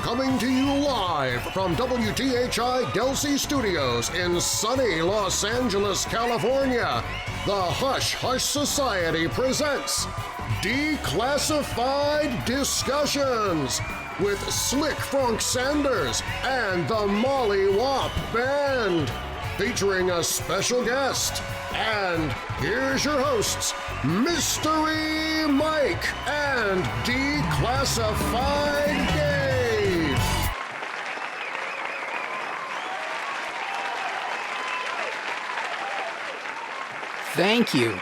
Coming to you live from WTHI Delsey Studios in sunny Los Angeles, California, the Hush Hush Society presents Declassified Discussions with Slick Frank Sanders and the Molly Wop Band, featuring a special guest. And here's your hosts, Mystery Mike and Declassified Dave. Thank you,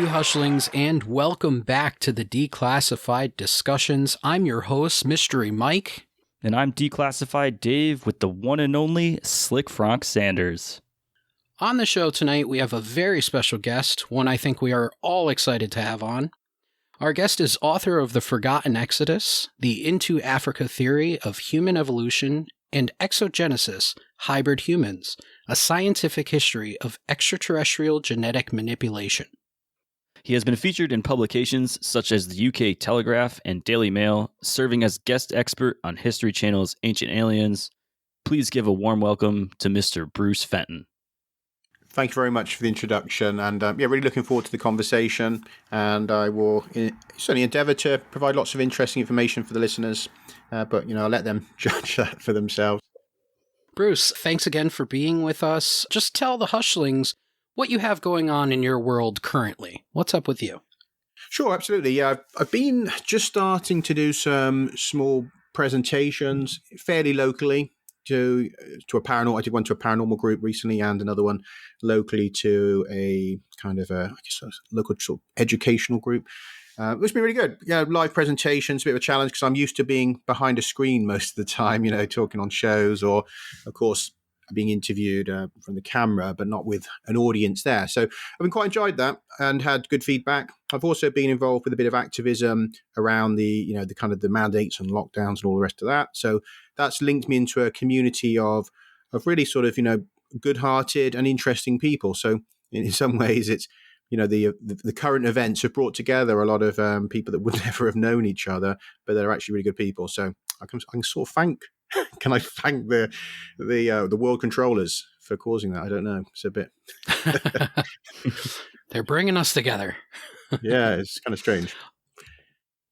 Hushlings, and welcome back to the Declassified Discussions. I'm your host, Mystery Mike. And I'm Declassified Dave with the one and only Slick Frank Sanders. On the show tonight, we have a very special guest, one I think we are all excited to have on. Our guest is author of The Forgotten Exodus, The Into Africa Theory of Human Evolution and Exogenesis, Hybrid Humans, a scientific history of extraterrestrial genetic manipulation. He has been featured in publications such as the UK Telegraph and Daily Mail, serving as guest expert on History Channel's Ancient Aliens. Please give a warm welcome to Mr. Bruce Fenton. Thank you very much for the introduction, and really looking forward to the conversation, and I will certainly endeavour to provide lots of interesting information for the listeners, but I'll let them judge that for themselves. Bruce, thanks again for being with us. Just tell the Hushlings what you have going on in your world currently. What's up with you? Sure, absolutely. Yeah, I've been just starting to do some small presentations fairly locally to a paranormal. I did one to a paranormal group recently, and another one locally to a kind of a local sort of educational group. It's been really good. Yeah, live presentations, a bit of a challenge because I'm used to being behind a screen most of the time, talking on shows or, of course, being interviewed from the camera, but not with an audience there. So I've been quite enjoyed that and had good feedback. I've also been involved with a bit of activism around the kind of the mandates and lockdowns and all the rest of that. So that's linked me into a community of really sort of, good-hearted and interesting people. So in some ways it's, the current events have brought together a lot of people that would never have known each other, but they're actually really good people. So I can sort of thank the world controllers for causing that? I don't know. It's a bit. They're bringing us together. Yeah, it's kind of strange.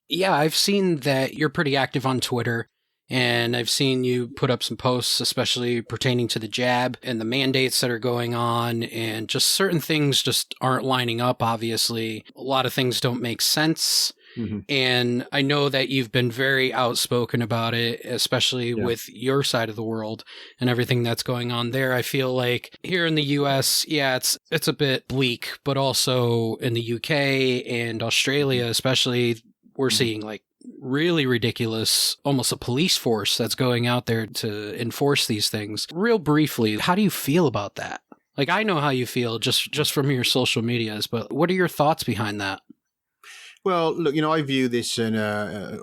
Yeah, I've seen that you're pretty active on Twitter, and I've seen you put up some posts, especially pertaining to the jab and the mandates that are going on, and just certain things just aren't lining up, obviously. A lot of things don't make sense. Mm-hmm. And I know that you've been very outspoken about it, especially with your side of the world and everything that's going on there. I feel like here in the US, it's a bit bleak, but also in the UK and Australia, especially, we're seeing like really ridiculous, almost a police force that's going out there to enforce these things. Real briefly, how do you feel about that? Like, I know how you feel just from your social medias, but what are your thoughts behind that? Well, look, I view this in a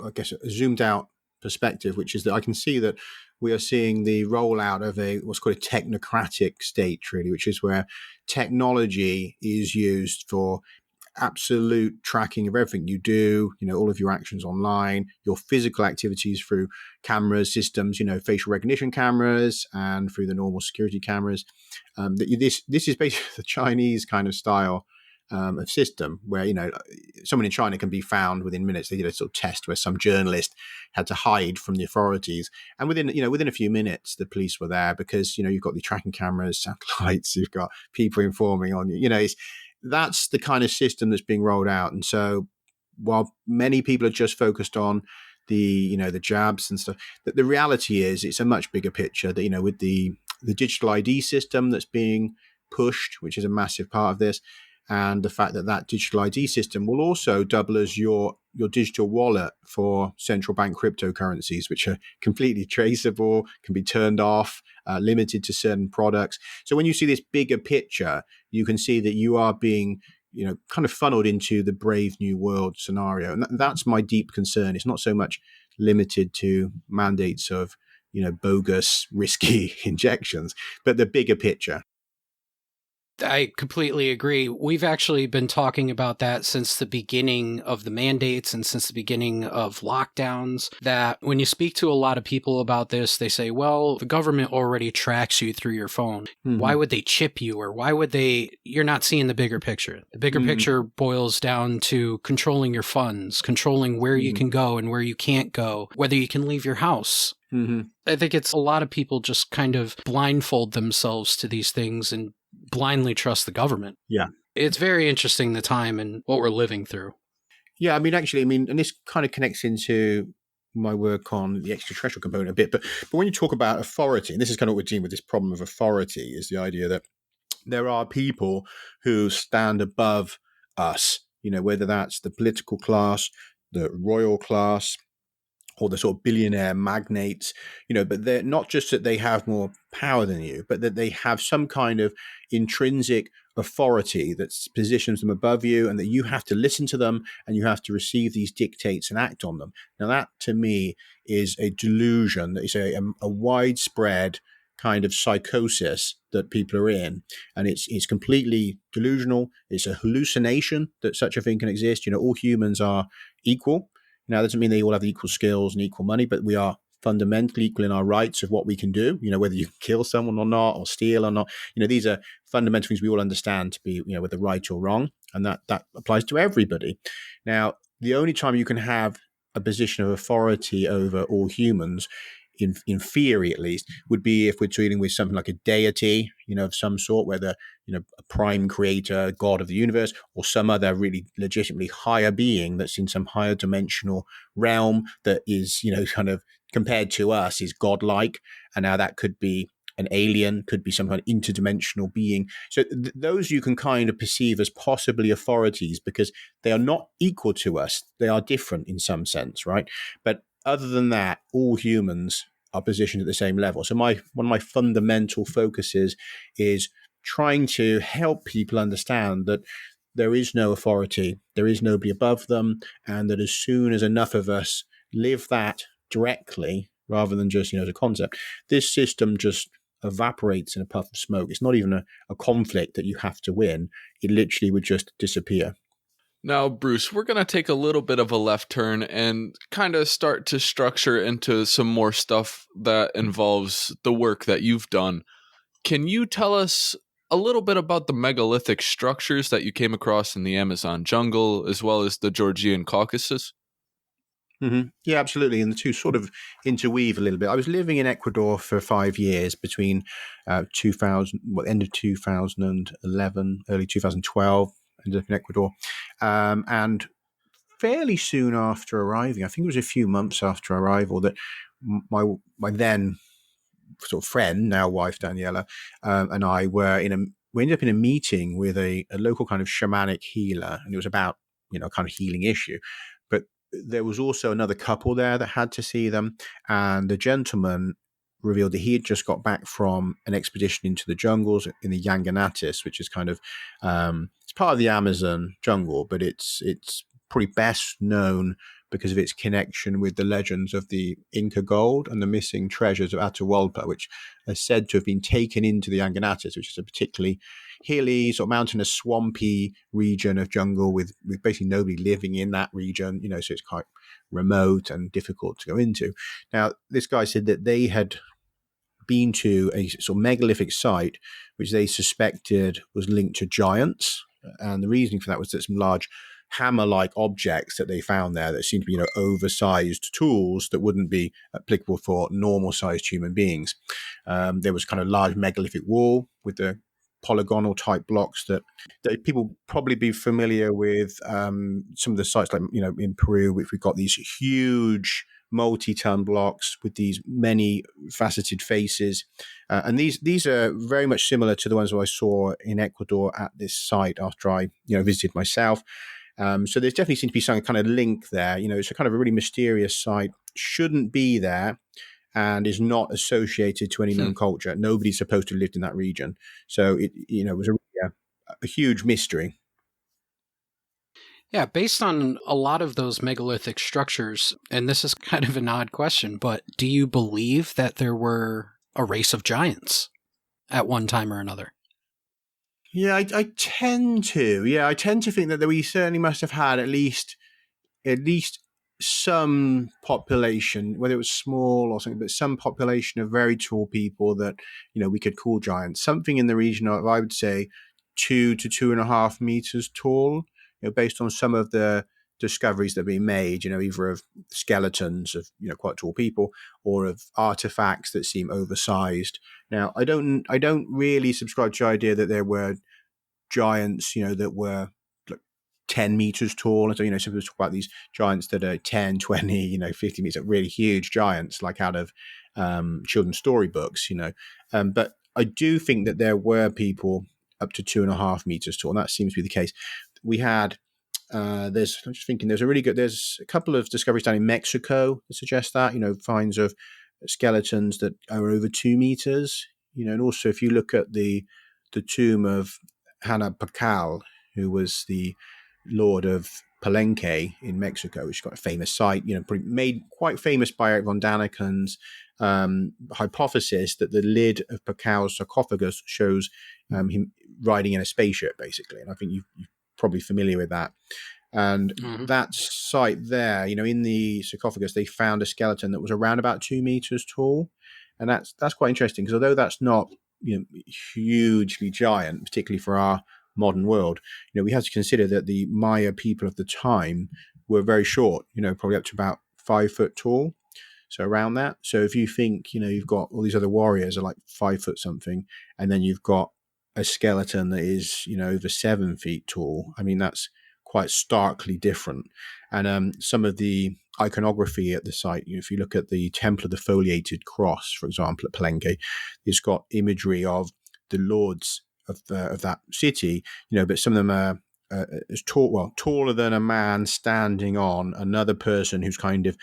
zoomed out perspective, which is that I can see that we are seeing the rollout of what's called a technocratic state, really, which is where technology is used for absolute tracking of everything you do, all of your actions online, your physical activities through cameras, systems, facial recognition cameras, and through the normal security cameras. This is basically the Chinese kind of style of system where, someone in China can be found within minutes. They did a sort of test where some journalist had to hide from the authorities. And within a few minutes, the police were there because, you've got the tracking cameras, satellites, you've got people informing on you. That's the kind of system that's being rolled out. And so while many people are just focused on the jabs and stuff, the reality is it's a much bigger picture that, with the digital ID system that's being pushed, which is a massive part of this, and the fact that digital ID system will also double as your digital wallet for central bank cryptocurrencies, which are completely traceable, can be turned off, limited to certain products. So when you see this bigger picture, you can see that you are being, kind of funneled into the Brave New World scenario. And that's my deep concern. It's not so much limited to mandates of, bogus, risky injections, but the bigger picture. I completely agree. We've actually been talking about that since the beginning of the mandates and since the beginning of lockdowns, that when you speak to a lot of people about this, they say, well, the government already tracks you through your phone. Mm-hmm. Why would they chip you, or why would they? You're not seeing the bigger picture. The bigger picture boils down to controlling your funds, controlling where you can go and where you can't go, whether you can leave your house. I think it's a lot of people just kind of blindfold themselves to these things and blindly trust the government. Yeah. It's very interesting, the time and what we're living through. Yeah, and this kind of connects into my work on the extraterrestrial component a bit, but when you talk about authority, and this is kind of what we're dealing with, this problem of authority, is the idea that there are people who stand above us, whether that's the political class, the royal class, or the sort of billionaire magnates, but they're not just that they have more power than you, but that they have some kind of intrinsic authority that positions them above you, and that you have to listen to them and you have to receive these dictates and act on them. Now, that to me is a delusion, that is a widespread kind of psychosis that people are in, and it's completely delusional. It's a hallucination that such a thing can exist. All humans are equal. Now, that doesn't mean they all have equal skills and equal money, but we are fundamentally equal in our rights of what we can do, whether you kill someone or not, or steal or not. These are fundamental things we all understand to be, whether right or wrong. And that applies to everybody. Now, the only time you can have a position of authority over all humans, in theory at least, would be if we're dealing with something like a deity, of some sort, whether, a prime creator, god of the universe, or some other really legitimately higher being that's in some higher dimensional realm that is, kind of compared to us is godlike. And now that could be an alien, could be some kind of interdimensional being. So those you can kind of perceive as possibly authorities, because they are not equal to us. They are different in some sense, right? But other than that, all humans are positioned at the same level. So one of my fundamental focuses is trying to help people understand that there is no authority, there is nobody above them, and that as soon as enough of us live that directly, rather than just, as a concept, this system just evaporates in a puff of smoke. It's not even a conflict that you have to win. It literally would just disappear. Now, Bruce, we're going to take a little bit of a left turn and kind of start to structure into some more stuff that involves the work that you've done. Can you tell us a little bit about the megalithic structures that you came across in the Amazon jungle, as well as the Georgian Caucasus? Mm-hmm. Yeah, absolutely. And the two sort of interweave a little bit. I was living in Ecuador for 5 years between end of 2011, early 2012, ended up in Ecuador. And fairly soon after arriving, I think it was a few months after arrival, that my then sort of friend, now wife Daniela, and I we ended up in a meeting with a local kind of shamanic healer, and it was about, kind of healing issue. But there was also another couple there that had to see them, and the gentleman revealed that he had just got back from an expedition into the jungles in the Yanganatis, which is kind of it's part of the Amazon jungle, but it's probably best known because of its connection with the legends of the Inca gold and the missing treasures of Atahualpa, which are said to have been taken into the Yanganatis, which is a particularly hilly, sort of mountainous, swampy region of jungle with basically nobody living in that region, so it's quite remote and difficult to go into. Now, this guy said that they had been to a sort of megalithic site, which they suspected was linked to giants. And the reasoning for that was that some large hammer-like objects that they found there that seemed to be, oversized tools that wouldn't be applicable for normal-sized human beings. There was kind of large megalithic wall with the polygonal type blocks that people probably be familiar with. Some of the sites, like, in Peru, which we've got these huge multi-ton blocks with these many faceted faces, and these are very much similar to the ones that I saw in Ecuador at this site after I visited myself. So there's definitely seems to be some kind of link there. It's a kind of a really mysterious site, shouldn't be there, and is not associated to any known culture. Nobody's supposed to have lived in that region. So it was a huge mystery. Yeah, based on a lot of those megalithic structures, and this is kind of an odd question, but do you believe that there were a race of giants at one time or another? Yeah, I tend to. Yeah, I tend to think that we certainly must have had at least some population, whether it was small or something, but some population of very tall people that we could call giants. Something in the region of, I would say, 2 to 2.5 meters tall. Based on some of the discoveries that have been made, either of skeletons of quite tall people or of artifacts that seem oversized. Now, I don't really subscribe to the idea that there were giants, that were like 10 meters tall. And so, some people talk about these giants that are 10, 20, 50 meters, really huge giants, like out of children's storybooks, But I do think that there were people up to 2.5 meters tall, and that seems to be the case. We had, I'm just thinking, there's a couple of discoveries down in Mexico that suggest that, finds of skeletons that are over 2 meters, and also if you look at the tomb of Hannah Pacal, who was the lord of Palenque in Mexico, which got a famous site, made quite famous by von Daniken's hypothesis that the lid of Pacal's sarcophagus shows him riding in a spaceship, basically. And I think you're probably familiar with that. And that site there, in the sarcophagus, they found a skeleton that was around about 2 meters tall. And that's quite interesting, because although that's not hugely giant, particularly for our modern world, we have to consider that the Maya people of the time were very short, probably up to about 5 foot tall. So around that. So if you think, you've got all these other warriors are like 5 foot something, and then you've got a skeleton that is, over 7 feet tall. I mean, that's quite starkly different. And some of the iconography at the site, if you look at the Temple of the Foliated Cross, for example, at Palenque, it's got imagery of the lords of that city, but some of them are as taller than a man standing on another person who's kind of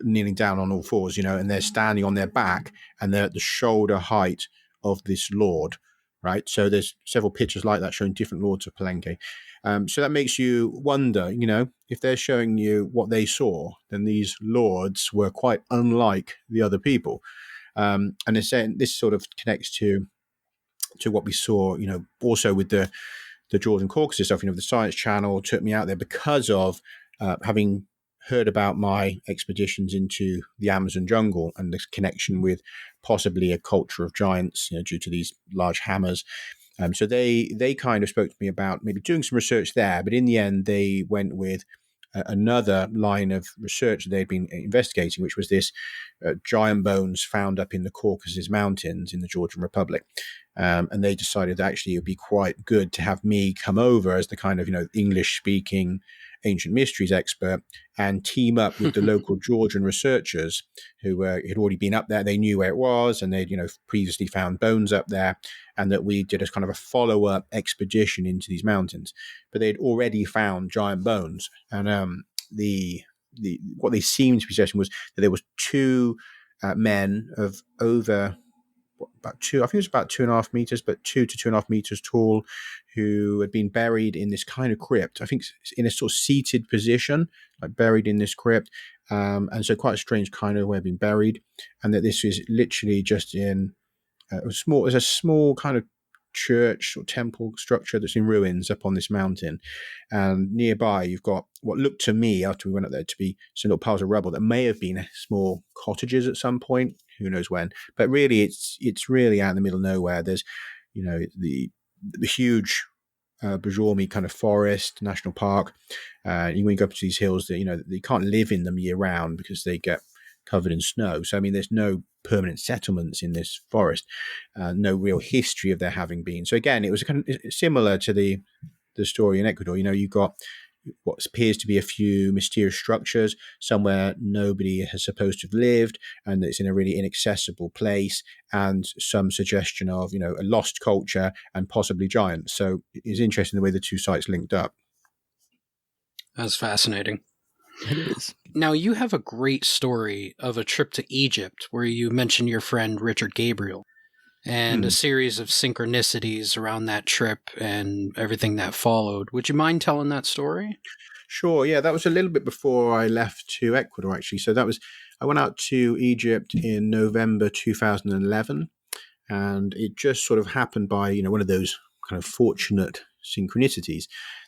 kneeling down on all fours, and they're standing on their back, and they're at the shoulder height of this lord, right? So there's several pictures like that showing different lords of Palenque. So that makes you wonder, if they're showing you what they saw, then these lords were quite unlike the other people. And they're saying this sort of connects to what we saw, also with the Georgian Caucasus stuff. The Science Channel took me out there because of having heard about my expeditions into the Amazon jungle and this connection with possibly a culture of giants, due to these large hammers. So they kind of spoke to me about maybe doing some research there, but in the end they went with another line of research that they'd been investigating, which was this giant bones found up in the Caucasus Mountains in the Georgian Republic. And they decided that actually it would be quite good to have me come over as the kind of, English-speaking ancient mysteries expert and team up with the local Georgian researchers who had already been up there. They knew where it was, and they'd, previously found bones up there, and that we did a kind of a follow-up expedition into these mountains. But they'd already found giant bones, and what they seemed to be suggesting was that there was two men of over I think it was about 2.5 meters, but 2 to 2.5 meters tall, who had been buried in this kind of crypt. I think in a sort of seated position, like buried in this crypt. And so quite a strange kind of way of being buried. And that this is literally just in there's a small kind of church or temple structure that's in ruins up on this mountain. And nearby, you've got what looked to me, after we went up there, to be some little piles of rubble that may have been small cottages at some point. Who knows when? But really, it's really out in the middle of nowhere. There's, the huge Bajormi kind of forest, national park. When you go up to these hills, that you can't live in them year round because they get covered in snow. So I mean, there's no permanent settlements in this forest, no real history of there having been. So again, it was kind of similar to the story in Ecuador. You got what appears to be a few mysterious structures somewhere nobody has supposed to have lived, and it's in a really inaccessible place, and some suggestion of a lost culture and possibly giants. So it's interesting the way the two sites linked up. That's fascinating. It is. Now, you have a great story of a trip to Egypt where you mentioned your friend Richard Gabriel and a series of synchronicities around that trip and everything that followed. Would you mind telling that story? Sure, yeah, that was a little bit before I left to Ecuador, actually. So I went out to Egypt in November 2011, and it just sort of happened by, one of those kind of fortunate synchronicities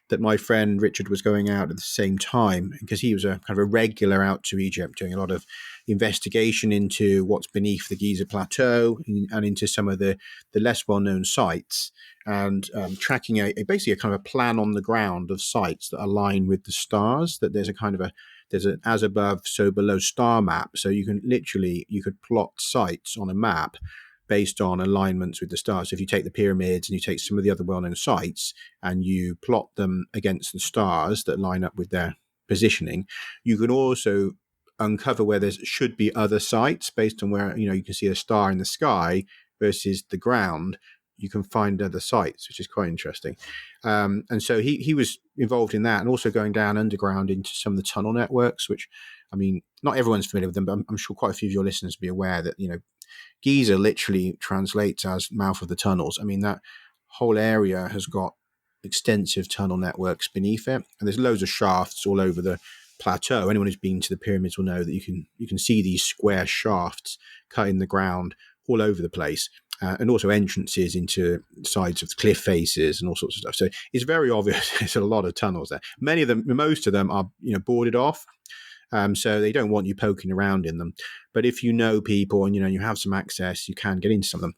that my friend Richard was going out at the same time, because he was a kind of a regular out to Egypt doing a lot of investigation into what's beneath the Giza Plateau and into some of the less well-known sites, and tracking basically a kind of a plan on the ground of sites that align with the stars, that there's an as above, so below star map. So you could plot sites on a map based on alignments with the stars. So if you take the pyramids and you take some of the other well-known sites and you plot them against the stars that line up with their positioning, you can also uncover where there should be other sites based on where, you can see a star in the sky versus the ground. You can find other sites, which is quite interesting. And so he was involved in that, and also going down underground into some of the tunnel networks, which, I mean, not everyone's familiar with them, but I'm sure quite a few of your listeners will be aware that, Giza literally translates as mouth of the tunnels. I mean, that whole area has got extensive tunnel networks beneath it, and there's loads of shafts all over the plateau. Anyone who's been to the pyramids will know that you can see these square shafts cut in the ground all over the place, and also entrances into sides of the cliff faces and all sorts of stuff. So it's very obvious there's a lot of tunnels there. Most of them are boarded off. So they don't want you poking around in them. But if you know people and, you have some access, you can get into some of them.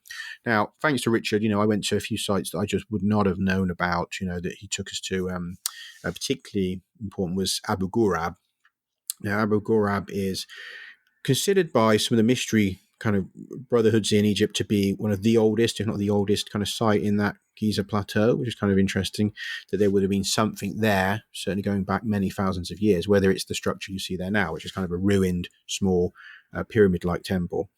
Now, thanks to Richard, I went to a few sites that I just would not have known about, that he took us to. Particularly important was Abu Ghurab. Now, Abu Ghurab is considered by some of the mystery kind of brotherhoods in Egypt to be one of the oldest, if not the oldest, kind of site in that Giza plateau, which is kind of interesting that there would have been something there, certainly going back many thousands of years, whether it's the structure you see there now, which is kind of a ruined small pyramid-like temple.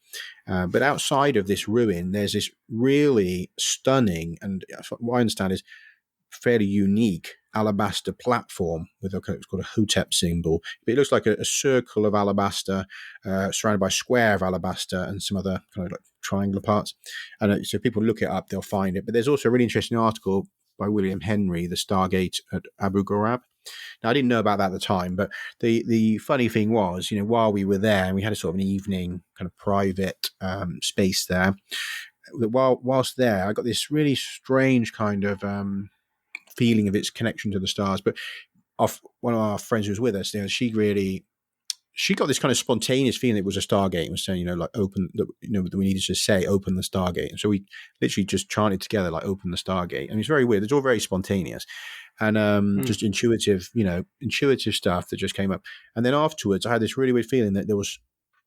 But outside of this ruin, there's this really stunning, and what I understand is fairly unique alabaster platform with it's called a Hotep symbol. But it looks like a circle of alabaster surrounded by a square of alabaster and some other kind of like triangular parts. And so people look it up, they'll find it. But there's also a really interesting article by William Henry, The Stargate at Abu Ghurab. Now, I didn't know about that at the time, but the funny thing was, while we were there, and we had a sort of an evening kind of private space there, whilst there, I got this really strange kind of feeling of its connection to the stars. But one of our friends who was with us, she got this kind of spontaneous feeling it was a Stargate, and was saying, like open, that we needed to say open the Stargate. And so we literally just chanted together, like open the Stargate. And it's very weird. It's all very spontaneous and just intuitive stuff that just came up. And then afterwards, I had this really weird feeling that there was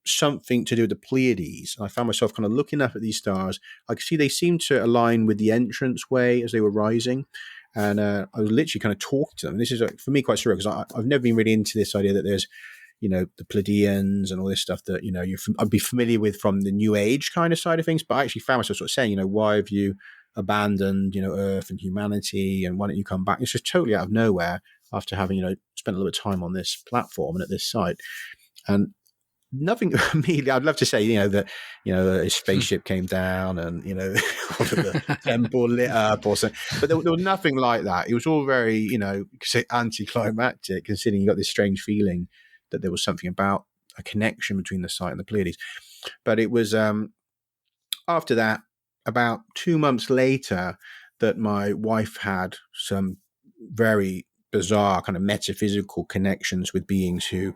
something to do with the Pleiades. And I found myself kind of looking up at these stars. I could see they seemed to align with the entrance way as they were rising. And I was literally kind of talking to them. And this is, for me, quite surreal, because I've never been really into this idea that there's, the Pleiadians and all this stuff that, I'd be familiar with from the New Age kind of side of things. But I actually found myself sort of saying, why have you abandoned, Earth and humanity, and why don't you come back? It's just totally out of nowhere after having, spent a little bit of time on this platform and at this site. And nothing immediately. I'd love to say, that a spaceship came down and the temple lit up or something, but there was nothing like that. It was all very anticlimactic, considering you got this strange feeling that there was something about a connection between the site and the Pleiades. But it was after that, about 2 months later, that my wife had some very bizarre kind of metaphysical connections with beings who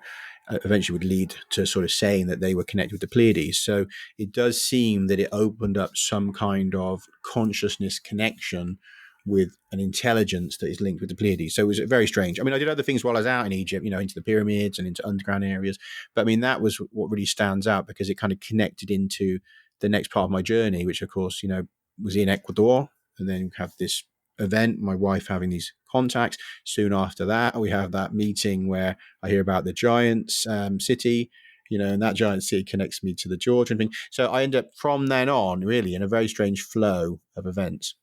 eventually would lead to sort of saying that they were connected with the Pleiades. So it does seem that it opened up some kind of consciousness connection with an intelligence that is linked with the Pleiades. So it was very strange. I mean, I did other things while I was out in Egypt, into the pyramids and into underground areas. But I mean, that was what really stands out, because it kind of connected into the next part of my journey, which of course, was in Ecuador. And then we have this event, my wife having these contacts. Soon after that, we have that meeting where I hear about the Giants city, and that giant city connects me to the Georgian thing. So I end up from then on really in a very strange flow of events.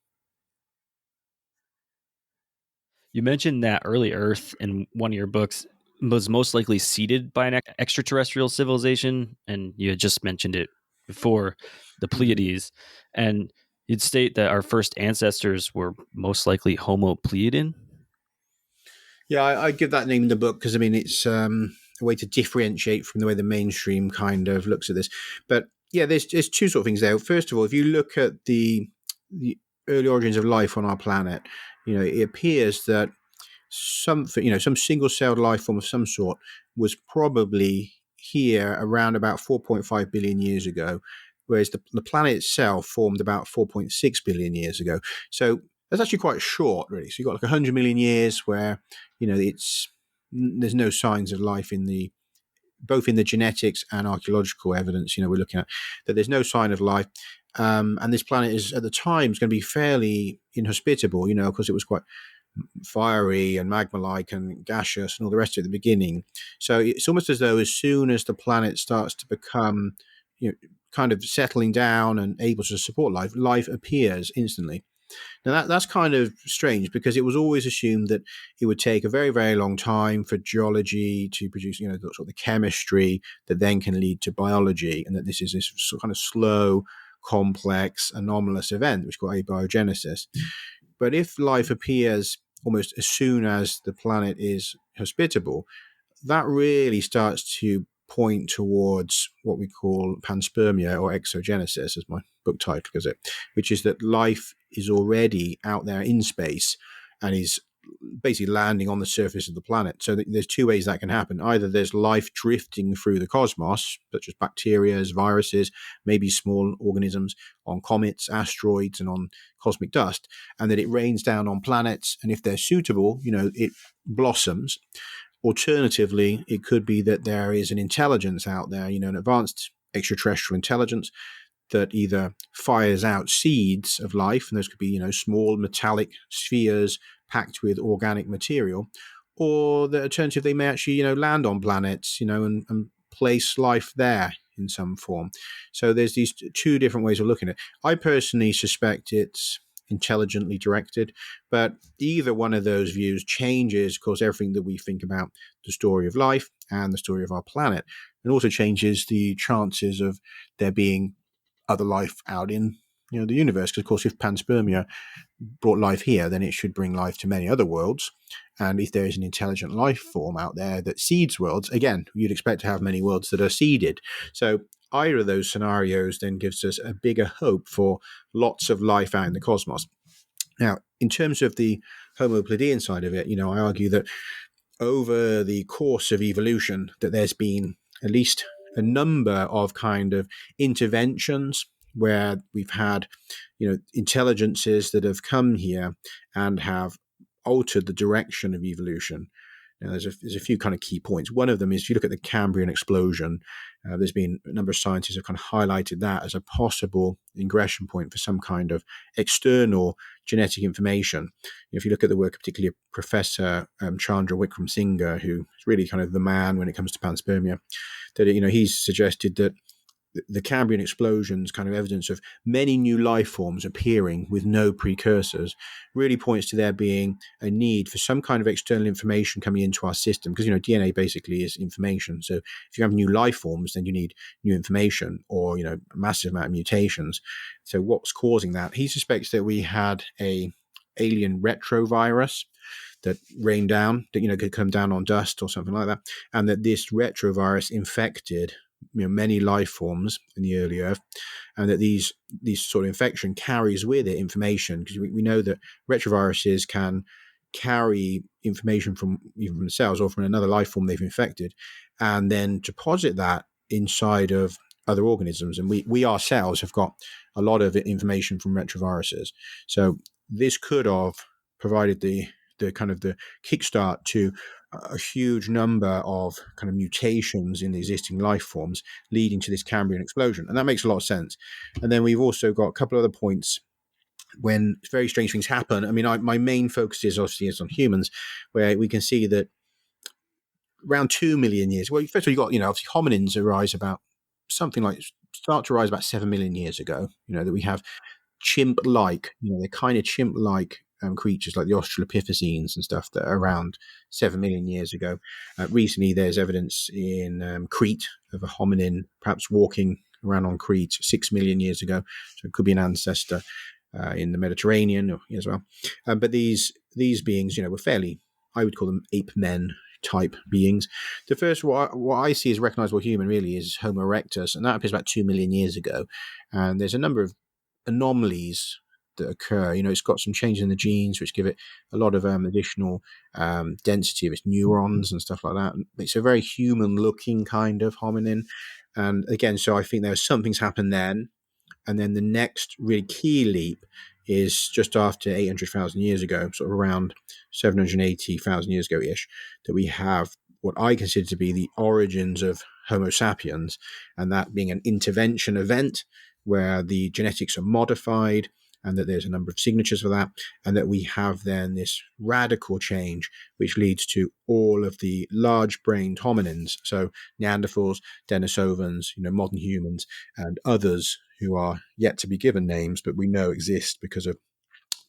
You mentioned that early Earth in one of your books was most likely seeded by an extraterrestrial civilization, and you had just mentioned it before, the Pleiades. And you'd state that our first ancestors were most likely Homo Pleiadian. Yeah, I give that name in the book because, I mean, it's a way to differentiate from the way the mainstream kind of looks at this. But yeah, there's two sort of things there. First of all, if you look at the early origins of life on our planet, it appears that something, some single-celled life form of some sort was probably here around about 4.5 billion years ago, whereas the planet itself formed about 4.6 billion years ago. So that's actually quite short, really. So you've got like 100 million years where, there's no signs of life both in the genetics and archaeological evidence, we're looking at that there's no sign of life. And this planet is, at the time, is going to be fairly inhospitable, because it was quite fiery and magma-like and gaseous and all the rest of it at the beginning. So it's almost as though as soon as the planet starts to become, kind of settling down and able to support life appears instantly. Now that's kind of strange, because it was always assumed that it would take a very, very long time for geology to produce, the sort of the chemistry that then can lead to biology, and that this is this kind of slow, complex, anomalous event which is called abiogenesis. But if life appears almost as soon as the planet is hospitable, that really starts to point towards what we call panspermia, or exogenesis, as my book title is it, which is that life is already out there in space and is basically landing on the surface of the planet. So there's two ways that can happen. Either there's life drifting through the cosmos, such as bacteria, viruses, maybe small organisms on comets, asteroids, and on cosmic dust, and that it rains down on planets, and if they're suitable, it blossoms. Alternatively, it could be that there is an intelligence out there, an advanced extraterrestrial intelligence that either fires out seeds of life, and those could be, small metallic spheres packed with organic material, or the alternative, they may actually, land on planets, and place life there in some form. So there's these two different ways of looking at it. I personally suspect it's intelligently directed, but either one of those views changes, of course, everything that we think about the story of life and the story of our planet, and also changes the chances of there being other life out in the universe. Because, of course, if panspermia brought life here, then it should bring life to many other worlds. And if there is an intelligent life form out there that seeds worlds, again, you'd expect to have many worlds that are seeded. So either of those scenarios then gives us a bigger hope for lots of life out in the cosmos. Now, in terms of the Homo Pleiadian side of it, I argue that over the course of evolution, that there's been at least a number of kind of interventions where we've had, intelligences that have come here and have altered the direction of evolution. Now, there's a few kind of key points. One of them is, if you look at the Cambrian explosion, there's been a number of scientists have kind of highlighted that as a possible ingression point for some kind of external genetic information. If you look at the work, particularly of Professor Chandra Wickramasinghe, who is really kind of the man when it comes to panspermia, that he's suggested that the Cambrian explosion's kind of evidence of many new life forms appearing with no precursors really points to there being a need for some kind of external information coming into our system, because DNA basically is information. So if you have new life forms, then you need new information, or a massive amount of mutations. So what's causing that? He suspects that we had a alien retrovirus that rained down, that could come down on dust or something like that, and that this retrovirus infected many life forms in the early Earth, and that these sort of infection carries with it information, because we know that retroviruses can carry information from even from cells or from another life form they've infected, and then deposit that inside of other organisms. And we ourselves have got a lot of information from retroviruses. So this could have provided the kind of the kickstart to a huge number of kind of mutations in the existing life forms, leading to this Cambrian explosion. And that makes a lot of sense. And then we've also got a couple other points when very strange things happen. I mean, my main focus is obviously on humans, where we can see that around 2 million years, well, first of all, you've got, obviously hominins start to rise about 7 million years ago, that we have chimp-like, they're kind of chimp-like creatures like the Australopithecines and stuff that are around 7 million years ago. Recently, there's evidence in Crete of a hominin perhaps walking around on Crete 6 million years ago. So it could be an ancestor in the Mediterranean as well. But these beings, were fairly, I would call them ape men type beings. The first, what I see as a recognizable human really is Homo erectus, and that appears about 2 million years ago. And there's a number of anomalies that occur. It's got some changes in the genes which give it a lot of additional density of its neurons and stuff like that. It's a very human-looking kind of hominin. And again, so I think something's happened then. And then the next really key leap is just after 800,000 years ago, sort of around 780,000 years ago-ish, that we have what I consider to be the origins of Homo sapiens, and that being an intervention event where the genetics are modified and that there's a number of signatures for that, and that we have then this radical change which leads to all of the large-brained hominins, so Neanderthals, Denisovans, modern humans, and others who are yet to be given names, but we know exist because of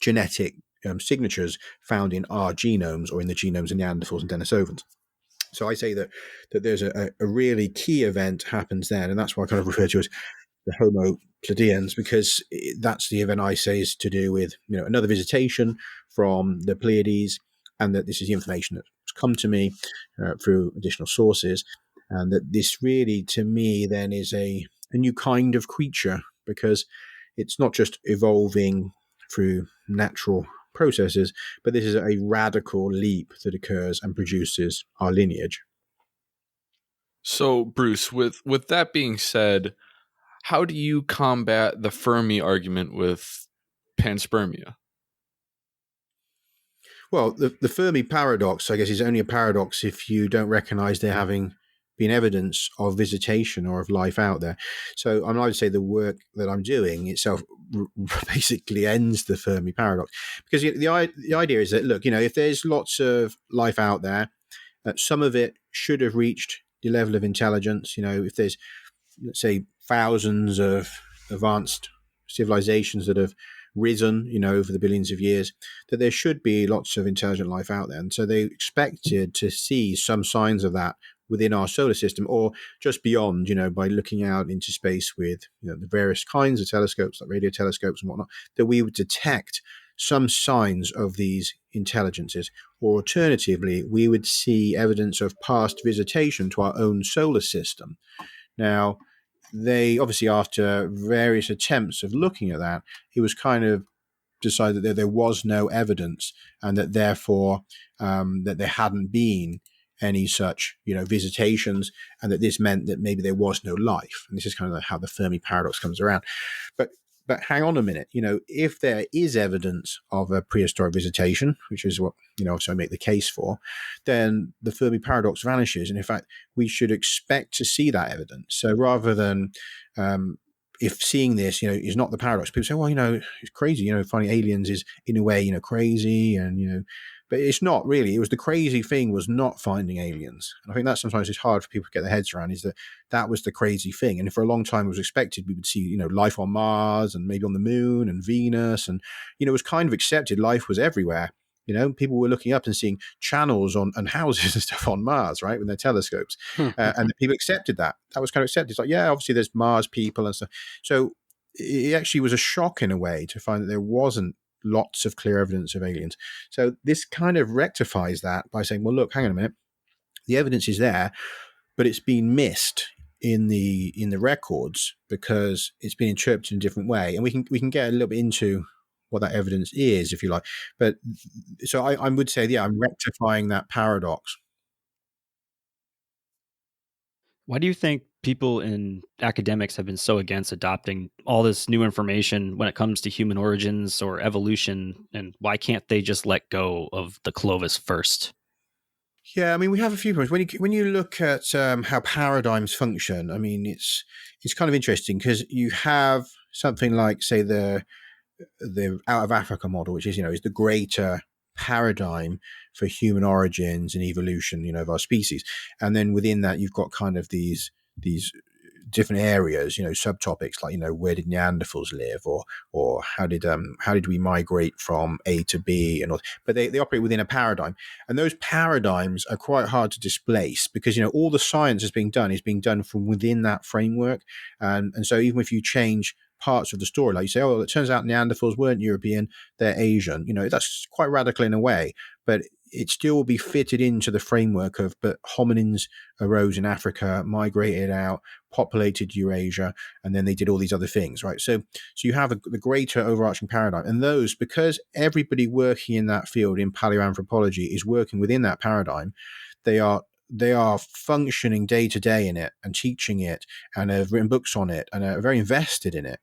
genetic signatures found in our genomes or in the genomes of Neanderthals and Denisovans. So I say that there's a really key event happens then, and that's why I kind of refer to as the Homo Pleiadians, because that's the event I say is to do with another visitation from the Pleiades, and that this is the information that's come to me through additional sources, and that this really, to me, then is a new kind of creature, because it's not just evolving through natural processes, but this is a radical leap that occurs and produces our lineage. So, Bruce, with that being said, how do you combat the Fermi argument with panspermia? Well, the Fermi Paradox, I guess, is only a paradox if you don't recognize there having been evidence of visitation or of life out there. So I would say the work that I'm doing itself basically ends the Fermi Paradox, because the idea is that, look, if there's lots of life out there, some of it should have reached the level of intelligence. If there's, let's say, thousands of advanced civilizations that have risen, over the billions of years, that there should be lots of intelligent life out there. And so they expected to see some signs of that within our solar system, or just beyond, by looking out into space with the various kinds of telescopes, like radio telescopes and whatnot, that we would detect some signs of these intelligences. Or alternatively, we would see evidence of past visitation to our own solar system. Now, they obviously, after various attempts of looking at that, it was kind of decided that there was no evidence, and that therefore that there hadn't been any such visitations, and that this meant that maybe there was no life. And this is kind of how the Fermi Paradox comes around. But hang on a minute, if there is evidence of a prehistoric visitation, which is what, so I make the case for, then the Fermi Paradox vanishes. And in fact, we should expect to see that evidence. So rather than, if seeing this, is not the paradox, people say, well, it's crazy, finding aliens is in a way, crazy, and, but it's not really. It was the crazy thing was not finding aliens. And I think that sometimes is hard for people to get their heads around, is that was the crazy thing. And for a long time it was expected we would see, life on Mars and maybe on the moon and Venus. And, it was kind of accepted life was everywhere. People were looking up and seeing channels and houses and stuff on Mars, right, with their telescopes. And people accepted that. That was kind of accepted. It's like, yeah, obviously there's Mars people and stuff. So it actually was a shock in a way to find that there wasn't lots of clear evidence of aliens. So this kind of rectifies that by saying, well, look, hang on a minute. The evidence is there, but it's been missed in the records because it's been interpreted in a different way. And we can get a little bit into what that evidence is, if you like. But so I would say, yeah, I'm rectifying that paradox. Why do you think people in academics have been so against adopting all this new information when it comes to human origins or evolution? And why can't they just let go of the Clovis first? Yeah, I mean, we have a few points. When you look at how paradigms function, I mean, it's kind of interesting, because you have something like, say, the out of Africa model, which is, is the greater paradigm for human origins and evolution, of our species. And then within that, you've got kind of these different areas, subtopics like, where did Neanderthals live, or how did we migrate from A to B, and all. But they operate within a paradigm, and those paradigms are quite hard to displace, because all the science is being done from within that framework, and so even if you change parts of the story, like you say, oh, it turns out Neanderthals weren't European, they're Asian, that's quite radical in a way, but it still will be fitted into the framework of, but hominins arose in Africa, migrated out, populated Eurasia, and then they did all these other things, right? So you have the greater overarching paradigm, and those, because everybody working in that field in paleoanthropology is working within that paradigm, they are functioning day to day in it and teaching it, and have written books on it and are very invested in it.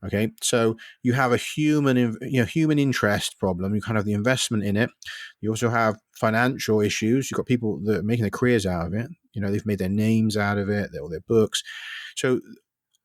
Okay, so you have a human interest problem. You kind of have the investment in it. You also have financial issues. You've got people that are making their careers out of it. They've made their names out of it, all their books. So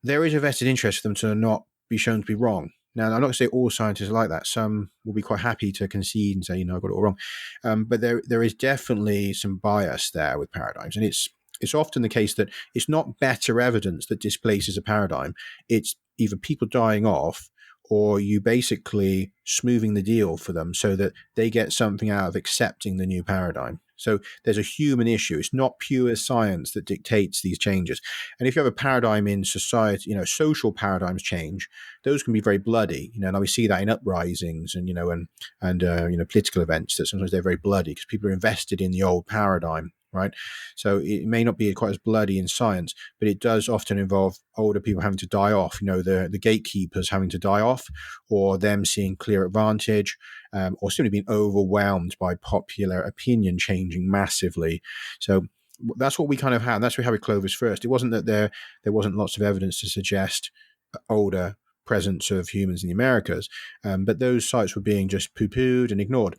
there is a vested interest for them to not be shown to be wrong. Now, I'm not going to say all scientists are like that. Some will be quite happy to concede and say, I got it all wrong. But there is definitely some bias there with paradigms. And it's often the case that it's not better evidence that displaces a paradigm. It's either people dying off, or you basically smoothing the deal for them so that they get something out of accepting the new paradigm. So there's a human issue. It's not pure science that dictates these changes. And if you have a paradigm in society, social paradigms change, those can be very bloody. And we see that in uprisings and political events, that sometimes they're very bloody because people are invested in the old paradigm. Right. So it may not be quite as bloody in science, but it does often involve older people having to die off, the gatekeepers having to die off, or them seeing clear advantage, or simply being overwhelmed by popular opinion changing massively. So that's what we kind of had. That's what we had with Clovis first. It wasn't that there wasn't lots of evidence to suggest older presence of humans in the Americas, but those sites were being just poo-pooed and ignored.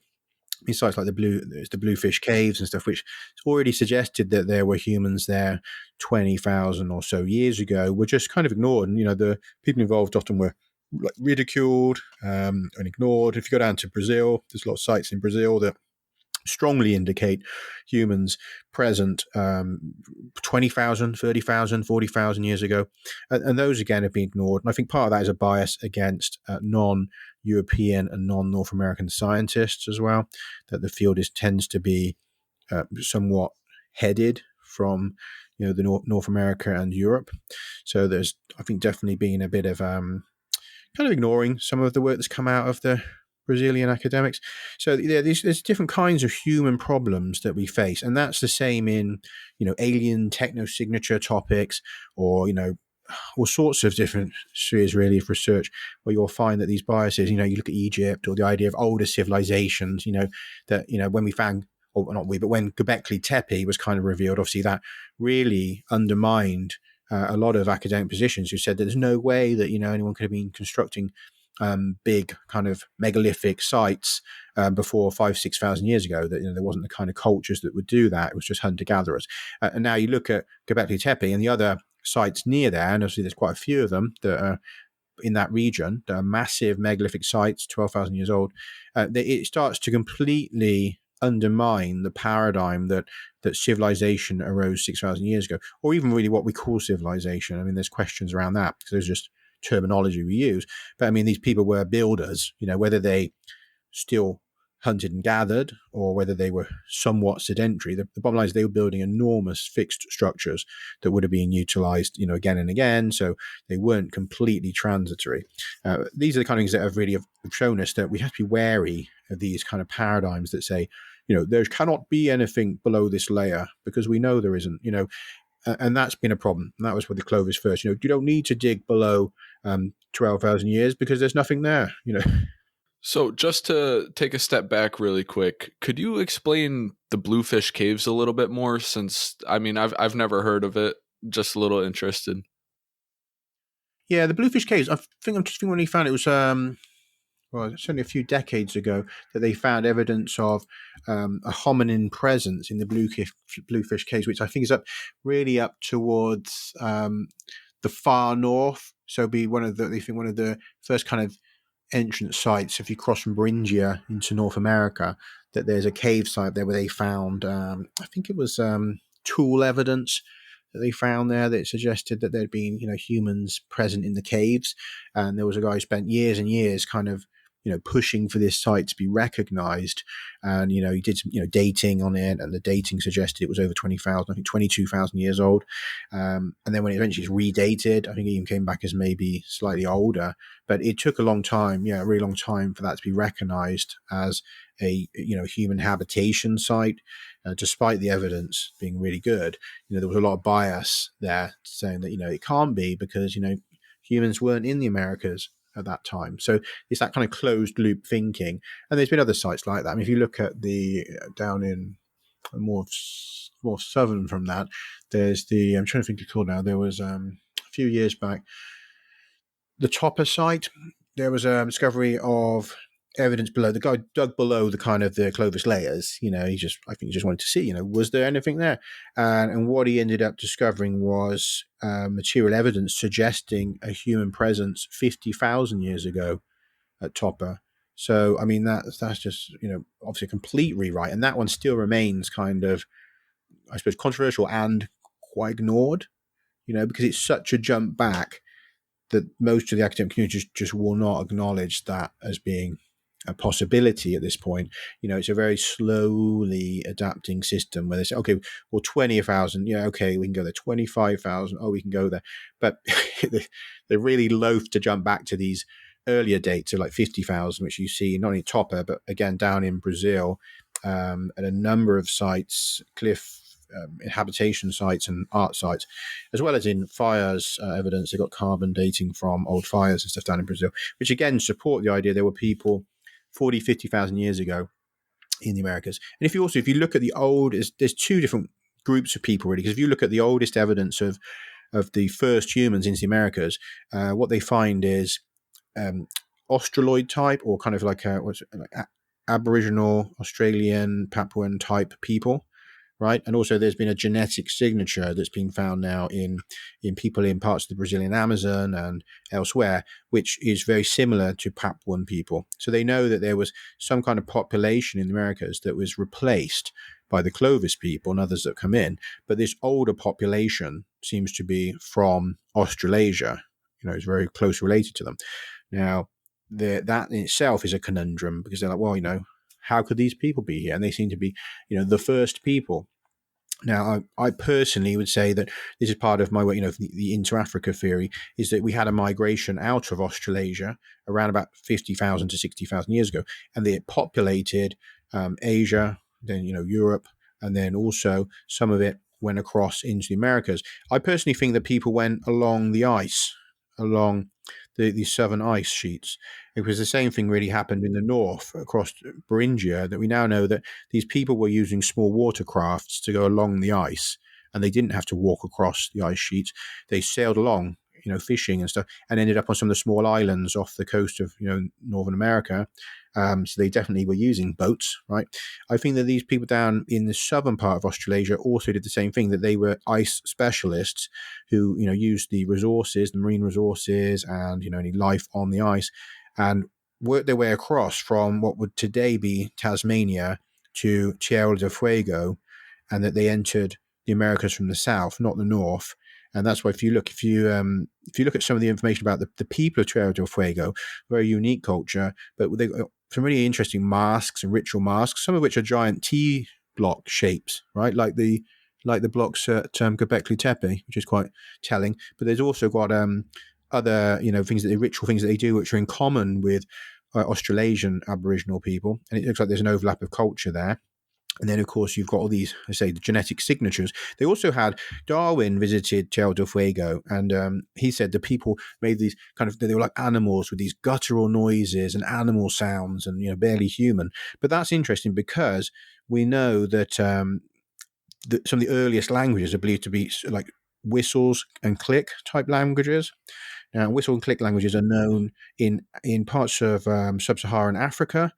These sites like the Bluefish Caves and stuff, which already suggested that there were humans there 20,000 or so years ago, were just kind of ignored. And, the people involved often were ridiculed and ignored. If you go down to Brazil, there's a lot of sites in Brazil that strongly indicate humans present 20,000, 30,000, 40,000 years ago. And those, again, have been ignored. And I think part of that is a bias against non-European and non-North American scientists as well, that the field tends to be somewhat headed from the North America and Europe. So there's, I think, definitely been a bit of kind of ignoring some of the work that's come out of the Brazilian academics. So there's different kinds of human problems that we face, and that's the same in alien techno-signature topics, or all sorts of different spheres really of research, where you'll find that these biases, you look at Egypt, or the idea of older civilizations, that when we found, or not we, but when Göbekli Tepe was kind of revealed, obviously that really undermined a lot of academic positions who said that there's no way that anyone could have been constructing big kind of megalithic sites before 5,000-6,000 years ago, that there wasn't the kind of cultures that would do that. It was just hunter-gatherers. And now you look at Göbekli Tepe and the other sites near there, and obviously there's quite a few of them that are in that region, that are massive megalithic sites, 12,000 years old. It starts to completely undermine the paradigm that civilization arose 6,000 years ago, or even really what we call civilization. I mean, there's questions around that, because there's just terminology we use. But I mean, these people were builders, whether they still hunted and gathered, or whether they were somewhat sedentary. The bottom line is they were building enormous fixed structures that would have been utilized, again and again. So they weren't completely transitory. These are the kind of things that have really have shown us that we have to be wary of these kind of paradigms that say, there cannot be anything below this layer, because we know there isn't, and that's been a problem. And that was with the Clovis first. You don't need to dig below 12,000 years, because there's nothing there, So just to take a step back really quick, could you explain the Bluefish Caves a little bit more? Since, I mean, I've never heard of it, just a little interested. Yeah, the Bluefish Caves, I'm just thinking when he found it was, certainly a few decades ago, that they found evidence of a hominin presence in the Bluefish Caves, which I think is up towards the far north. So be one of the first kind of entrance sites if you cross from Beringia into North America, that there's a cave site there where they found, I think it was tool evidence that they found there that suggested that there'd been, humans present in the caves. And there was a guy who spent years and years kind of pushing for this site to be recognized. And, he did some, dating on it, and the dating suggested it was over 20,000, I think 22,000 years old. And then when it eventually was redated, I think it even came back as maybe slightly older. But it took a long time, a really long time for that to be recognized as a, human habitation site. Despite the evidence being really good, there was a lot of bias there saying that, it can't be because, humans weren't in the Americas at that time. So it's that kind of closed loop thinking. And there's been other sites like that. I mean, if you look at the down in more southern from that, there's the, I'm trying to think of it called now. There was a few years back, the Topper site. There was a discovery of evidence below. The guy dug below the kind of the Clovis layers. I think he just wanted to see, was there anything there? And what he ended up discovering was material evidence suggesting a human presence 50,000 years ago at Topper. So, I mean, that's just, obviously a complete rewrite. And that one still remains kind of, I suppose, controversial and quite ignored, because it's such a jump back that most of the academic community just will not acknowledge that as being a possibility at this point. It's a very slowly adapting system where they say, okay, well, 20,000, okay, we can go there. 25,000, oh, we can go there. But they're really loath to jump back to these earlier dates of like 50,000, which you see not only Topper, but again down in Brazil, at a number of sites, cliff habitation sites and art sites, as well as in fires evidence. They got carbon dating from old fires and stuff down in Brazil, which again support the idea there were people 40, 50,000 years ago in the Americas. And if you look at the old, there's two different groups of people really, because if you look at the oldest evidence of the first humans into the Americas, what they find is Australite type, or kind of like Aboriginal, Australian, Papuan type people. Right. And also there's been a genetic signature that's been found now in people in parts of the Brazilian Amazon and elsewhere, which is very similar to Papuan people. So they know that there was some kind of population in the Americas that was replaced by the Clovis people and others that come in. But this older population seems to be from Australasia. It's very close related to them. Now, that in itself is a conundrum, because they're like, well, how could these people be here? And they seem to be, the first people. Now, I personally would say that this is part of my work, the inter-Africa theory, is that we had a migration out of Australasia around about 50,000 to 60,000 years ago, and they populated Asia, then, Europe, and then also some of it went across into the Americas. I personally think that people went along the ice, along the southern ice sheets. It was the same thing really happened in the north across Beringia, that we now know that these people were using small watercrafts to go along the ice, and they didn't have to walk across the ice sheets. They sailed along, fishing and stuff, and ended up on some of the small islands off the coast of, Northern America. So they definitely were using boats, right? I think that these people down in the southern part of Australasia also did the same thing, that they were ice specialists who, used the resources, the marine resources and, any life on the ice, and worked their way across from what would today be Tasmania to Tierra del Fuego, and that they entered the Americas from the south, not the north. And that's why if you look at some of the information about the people of Tierra del Fuego, very unique culture, but they got some really interesting masks and ritual masks, some of which are giant T block shapes, right? Like the blocks at Göbekli Tepe, which is quite telling. But there's also got other ritual things that they do which are in common with Australasian Aboriginal people, and it looks like there's an overlap of culture there. And then, of course, you've got all these, the genetic signatures. They also had, Darwin visited Tierra del Fuego, and he said the people made these they were like animals with these guttural noises and animal sounds and, barely human. But that's interesting because we know that some of the earliest languages are believed to be like whistles and click type languages. Now, whistle and click languages are known in parts of sub-Saharan Africa,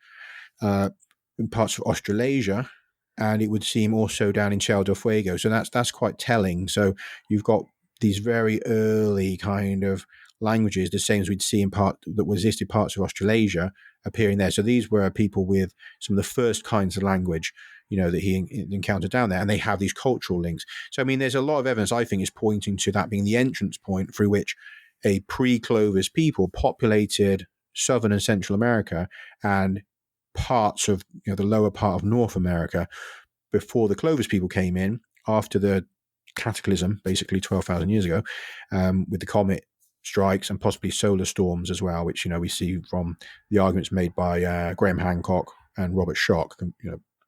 in parts of Australasia, and it would seem also down in Tierra del Fuego. So that's quite telling. So you've got these very early kind of languages, the same as we'd see in existed parts of Australasia, appearing there. So these were people with some of the first kinds of language, that he encountered down there, and they have these cultural links. So, I mean, there's a lot of evidence, I think, is pointing to that being the entrance point through which a pre-Clovis people populated Southern and Central America and parts of the lower part of North America before the Clovis people came in, after the cataclysm, basically 12,000 years ago, with the comet strikes and possibly solar storms as well, which we see from the arguments made by Graham Hancock and Robert Schoch,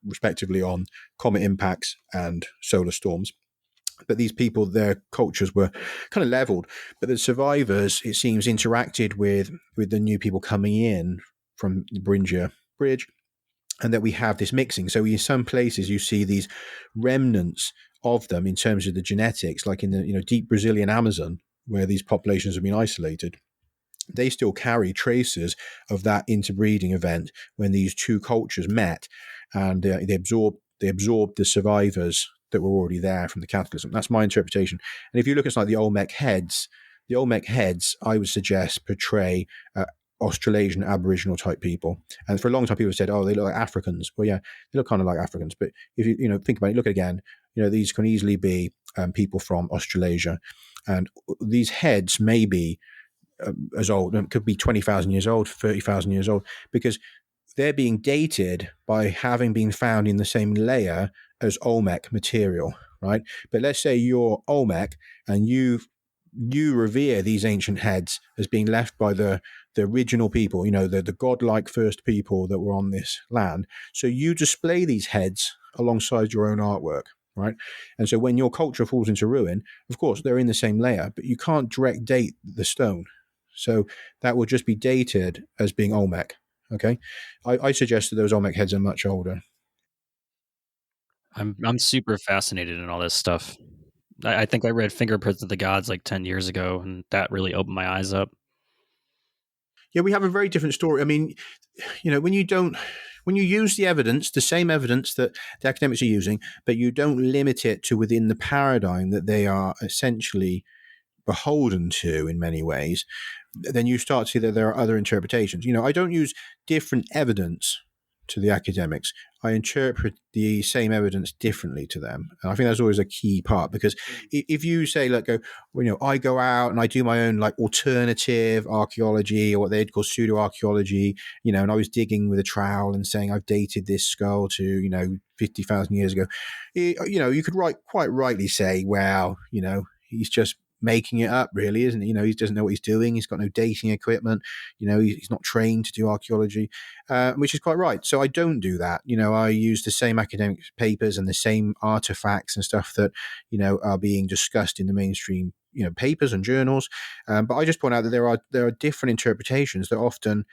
respectively, on comet impacts and solar storms. But these people, their cultures were kind of leveled. But the survivors, it seems, interacted with the new people coming in from the Beringia Bridge, and that we have this mixing. So in some places you see these remnants of them in terms of the genetics, like in the deep Brazilian Amazon, where these populations have been isolated. They still carry traces of that interbreeding event when these two cultures met, and they absorbed the survivors that were already there from the cataclysm. That's my interpretation. And if you look at like the Olmec heads, I would suggest portray Australasian Aboriginal type people. And for a long time, people said, "Oh, they look like Africans." Well, yeah, they look kind of like Africans. But if you think about it, look at it again. These can easily be people from Australasia, and these heads may be as old. It could be 20,000 years old, 30,000 years old, because they're being dated by having been found in the same layer as Olmec material, right? But let's say you're Olmec and you revere these ancient heads as being left by the original people, the godlike first people that were on this land. So you display these heads alongside your own artwork, right? And so when your culture falls into ruin, of course, they're in the same layer, but you can't direct date the stone. So that will just be dated as being Olmec, okay? I suggest that those Olmec heads are much older. I'm super fascinated in all this stuff. I think I read Fingerprints of the Gods like 10 years ago, and that really opened my eyes up. Yeah, we have a very different story. I mean, when you use the evidence, the same evidence that the academics are using, but you don't limit it to within the paradigm that they are essentially beholden to in many ways, then you start to see that there are other interpretations. I don't use different evidence to the academics. I interpret the same evidence differently to them. And I think that's always a key part, because if you say, I go out and I do my own like alternative archaeology, or what they'd call pseudo archaeology, and I was digging with a trowel and saying I've dated this skull to, 50,000 years ago, you could quite rightly say, well, he's just making it up, really, isn't he? He doesn't know what he's doing. He's got no dating equipment. He's not trained to do archaeology, which is quite right. So I don't do that. I use the same academic papers and the same artifacts and stuff that, are being discussed in the mainstream, papers and journals. But I just point out that there are different interpretations that often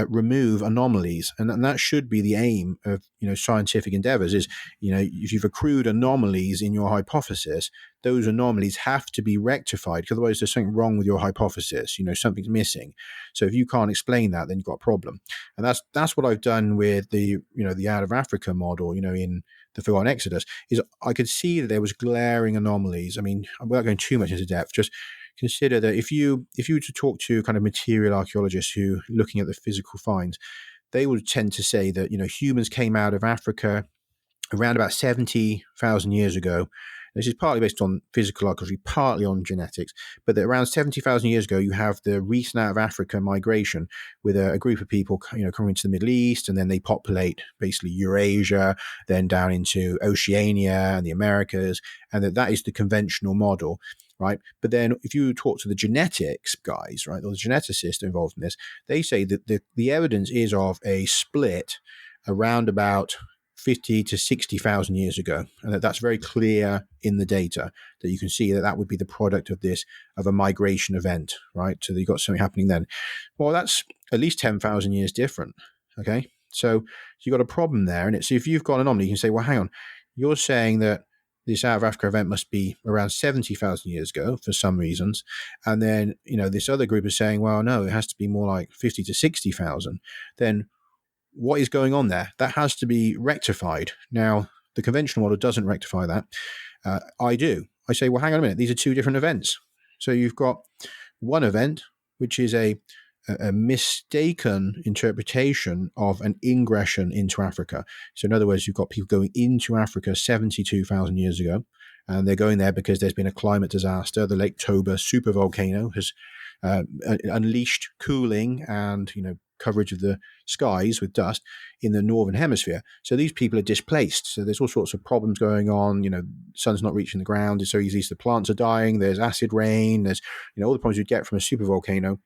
remove anomalies, and that should be the aim of scientific endeavors. Is if you've accrued anomalies in your hypothesis, those anomalies have to be rectified, because otherwise there's something wrong with your hypothesis. Something's missing. So if you can't explain that, then you've got a problem. And that's what I've done with the out of Africa model. In the Forgotten Exodus, is I could see that there was glaring anomalies. I mean, without going too much into depth, just consider that if you were to talk to kind of material archaeologists who are looking at the physical finds, they would tend to say that humans came out of Africa around about 70,000 years ago. This is partly based on physical archaeology, partly on genetics, but that around 70,000 years ago, you have the recent out of Africa migration with a group of people, coming into the Middle East, and then they populate basically Eurasia, then down into Oceania and the Americas, and that is the conventional model. Right. But then if you talk to the genetics guys, right, or the geneticists involved in this, they say that the evidence is of a split around about 50 to 60,000 years ago. And that's very clear in the data, that you can see that would be the product of a migration event, right? So you've got something happening then. Well, that's at least 10,000 years different. Okay. So you've got a problem there. And so if you've got an anomaly, you can say, well, hang on, you're saying that this out of Africa event must be around 70,000 years ago for some reasons. And then, this other group is saying, well, no, it has to be more like 50 to 60,000. Then what is going on there? That has to be rectified. Now, the conventional model doesn't rectify that. I do. I say, well, hang on a minute. These are two different events. So you've got one event, which is a mistaken interpretation of an ingression into Africa. So in other words, you've got people going into Africa 72,000 years ago, and they're going there because there's been a climate disaster. The Lake Toba supervolcano has unleashed cooling and coverage of the skies with dust in the northern hemisphere. So these people are displaced. So there's all sorts of problems going on. Sun's not reaching the ground so easily. So the plants are dying. There's acid rain. There's all the problems you get from a supervolcano.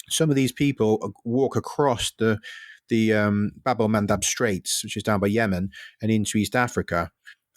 Some of these people walk across the Bab el-Mandab Straits, which is down by Yemen, and into East Africa.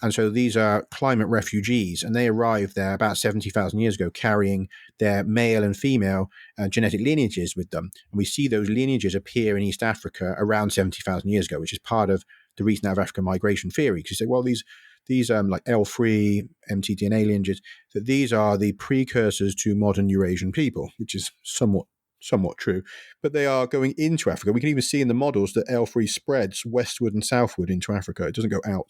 And so these are climate refugees, and they arrived there about 70,000 years ago carrying their male and female genetic lineages with them. And we see those lineages appear in East Africa around 70,000 years ago, which is part of the recent out of Africa migration theory. Because you say, well, these like L3, mtDNA lineages, that these are the precursors to modern Eurasian people, which is somewhat true, but they are going into Africa. We can even see in the models that L3 spreads westward and southward into Africa. It doesn't go out.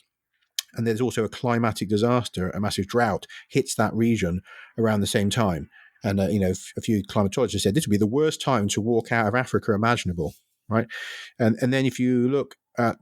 And there's also a climatic disaster, a massive drought hits that region around the same time. And, a few climatologists said this would be the worst time to walk out of Africa imaginable, right? And then if you look at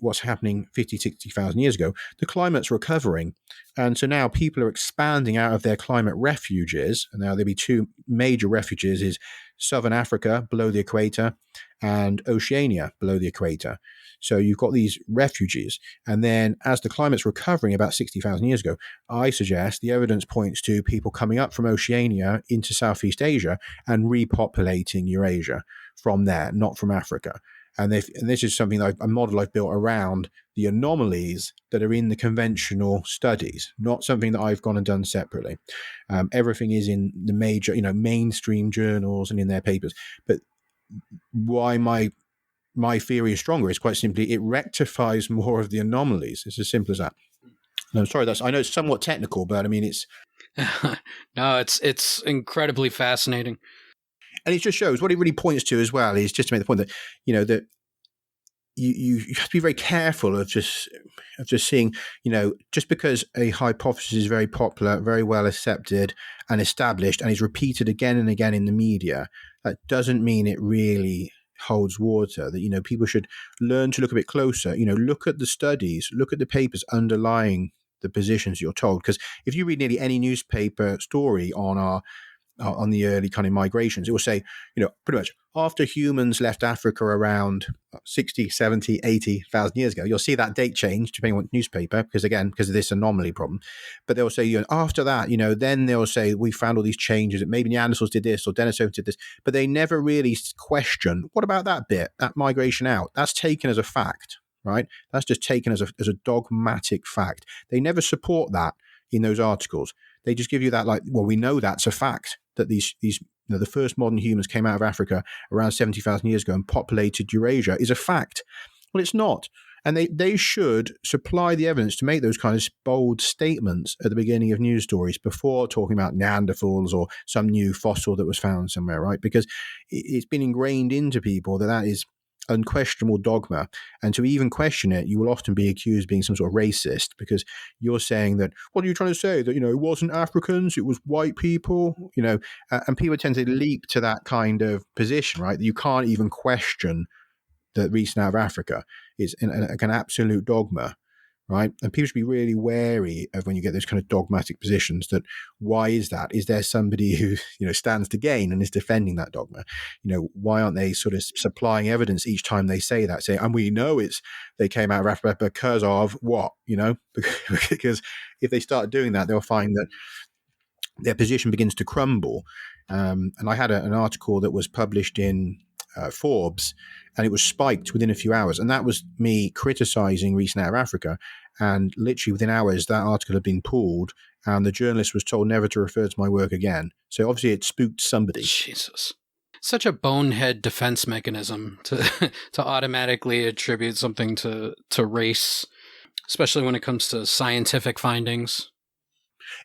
what's happening 50, 60,000 years ago, the climate's recovering. And so now people are expanding out of their climate refuges. And now there'll be two major refuges is Southern Africa below the equator and Oceania below the equator. So you've got these refugees. And then as the climate's recovering about 60,000 years ago, I suggest the evidence points to people coming up from Oceania into Southeast Asia and repopulating Eurasia from there, not from Africa. And this is something a model I've built around the anomalies that are in the conventional studies, not something that I've gone and done separately. Everything is in the major, mainstream journals and in their papers. But why my theory is stronger is quite simply it rectifies more of the anomalies. It's as simple as that. And I'm sorry, I know it's somewhat technical, but I mean it's no, it's incredibly fascinating. And it just shows what it really points to as well is just to make the point that that you have to be very careful of just seeing just because a hypothesis is very popular, very well accepted and established, and is repeated again and again in the media, that doesn't mean it really holds water. That people should learn to look a bit closer. Look at the studies, look at the papers underlying the positions you're told. Because if you read nearly any newspaper story on the early kind of migrations, it will say, pretty much after humans left Africa around 60, 70, 80,000 years ago, you'll see that date change depending on what newspaper, because of this anomaly problem. But they'll say, after that, then they'll say, we found all these changes, that maybe Neanderthals did this or Denisovans did this, but they never really question, what about that bit, that migration out? That's taken as a fact, right? That's just taken as a dogmatic fact. They never support that in those articles. They just give you that we know that's a fact, that these the first modern humans came out of Africa around 70,000 years ago and populated Eurasia is a fact. Well, it's not. And they should supply the evidence to make those kind of bold statements at the beginning of news stories before talking about Neanderthals or some new fossil that was found somewhere, right? Because it's been ingrained into people that is unquestionable dogma, and to even question it, you will often be accused of being some sort of racist because you're saying that, what are you trying to say, that it wasn't Africans, it was white people, and people tend to leap to that kind of position, right? That you can't even question the recent out of Africa is an absolute dogma, right? And people should be really wary of when you get those kind of dogmatic positions. That why is that? Is there somebody who stands to gain and is defending that dogma? Why aren't they sort of supplying evidence each time they say that? Say, and we know they came out of Africa because of what? Because if they start doing that, they'll find that their position begins to crumble. And I had an article that was published in Forbes, and it was spiked within a few hours. And that was me criticizing recent out of Africa. And literally within hours, that article had been pulled, and the journalist was told never to refer to my work again. So obviously it spooked somebody. Jesus. Such a bonehead defense mechanism to automatically attribute something to race, especially when it comes to scientific findings.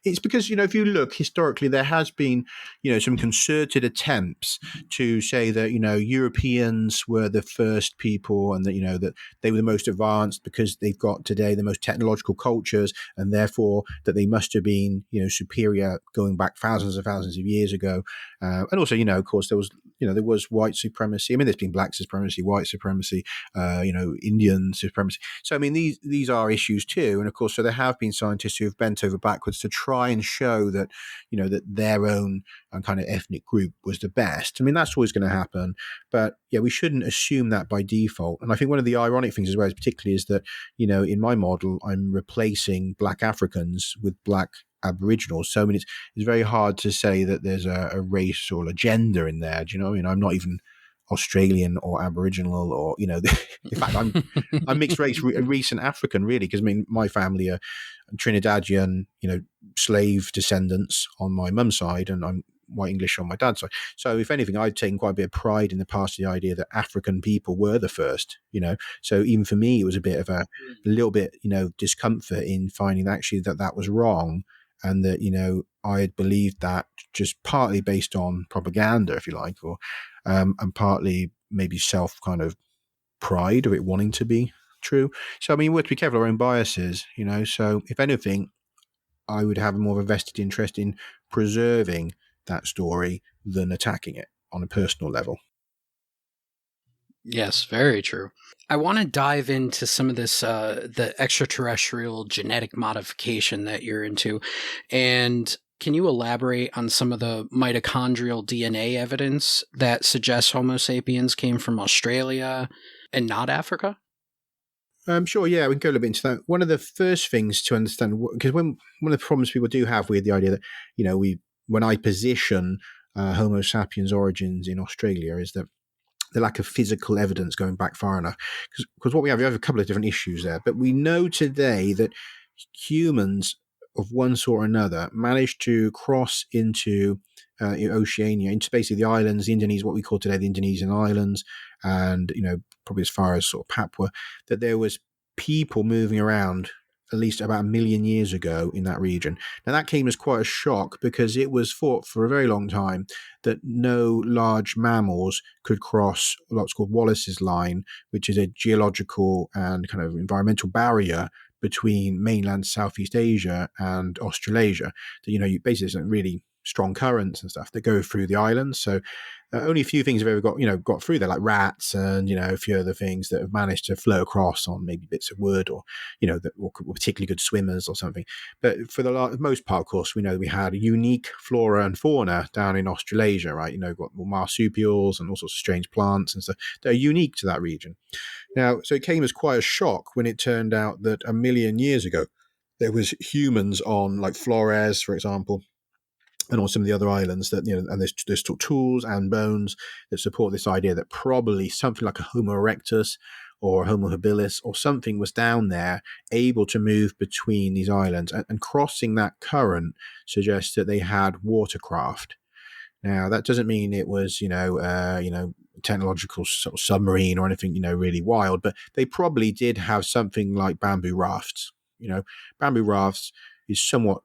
It's because, if you look historically, there has been, some concerted attempts to say that, Europeans were the first people and that, that they were the most advanced because they've got today the most technological cultures, and therefore that they must have been, superior going back thousands and thousands of years ago. And also, of course, there was white supremacy. I mean, there's been black supremacy, white supremacy, Indian supremacy. So, I mean, these are issues too. And of course, so there have been scientists who have bent over backwards to try and show that, that their own kind of ethnic group was the best. I mean, that's always going to happen, but yeah, we shouldn't assume that by default. And I think one of the ironic things as well, particularly, is that, in my model, I'm replacing Black Africans with Black Aboriginals. So I mean, it's very hard to say that there's a race or a gender in there. Do you know what I mean? I'm not even Australian or Aboriginal, or in fact, I'm mixed race, recent African, really, because I mean, my family are Trinidadian, slave descendants on my mum's side, and I'm white English on my dad's side. So if anything, I've taken quite a bit of pride in the past, the idea that African people were the first, so even for me, it was a bit of a little bit, discomfort in finding actually that was wrong. And that, I had believed that just partly based on propaganda, if you like, or and partly maybe self kind of pride of it wanting to be true. So, I mean, we have to be careful of our own biases, so if anything, I would have more of a vested interest in preserving that story than attacking it on a personal level. Yes, very true. I want to dive into some of this, the extraterrestrial genetic modification that you're into. And can you elaborate on some of the mitochondrial DNA evidence that suggests Homo sapiens came from Australia and not Africa? Sure, yeah, we can go a little bit into that. One of the first things to understand, because one of the problems people do have with the idea that, when I position Homo sapiens origins in Australia, is that the lack of physical evidence going back far enough. Because what we have a couple of different issues there. But we know today that humans of one sort or another managed to cross into Oceania, into basically the islands, what we call today the Indonesian islands, and probably as far as sort of Papua, that there was people moving around at least about 1 million years ago in that region. Now that came as quite a shock, because it was thought for a very long time that no large mammals could cross what's called Wallace's line, which is a geological and kind of environmental barrier between mainland Southeast Asia and Australasia. That, you basically there's really strong currents and stuff that go through the islands. So only a few things have ever got through there, like rats and a few other things that have managed to flow across on maybe bits of wood, or that were particularly good swimmers or something. But for the most part, of course, we know we had unique flora and fauna down in Australasia, right? Got marsupials and all sorts of strange plants and stuff that are unique to that region. Now, so it came as quite a shock when it turned out that 1 million years ago there was humans on, like, Flores, for example, and on some of the other islands that, and there's tools and bones that support this idea that probably something like a Homo erectus or Homo habilis or something was down there able to move between these islands, and crossing that current suggests that they had watercraft. Now, that doesn't mean it was, technological sort of submarine or anything, really wild, but they probably did have something like bamboo rafts. Bamboo rafts is somewhat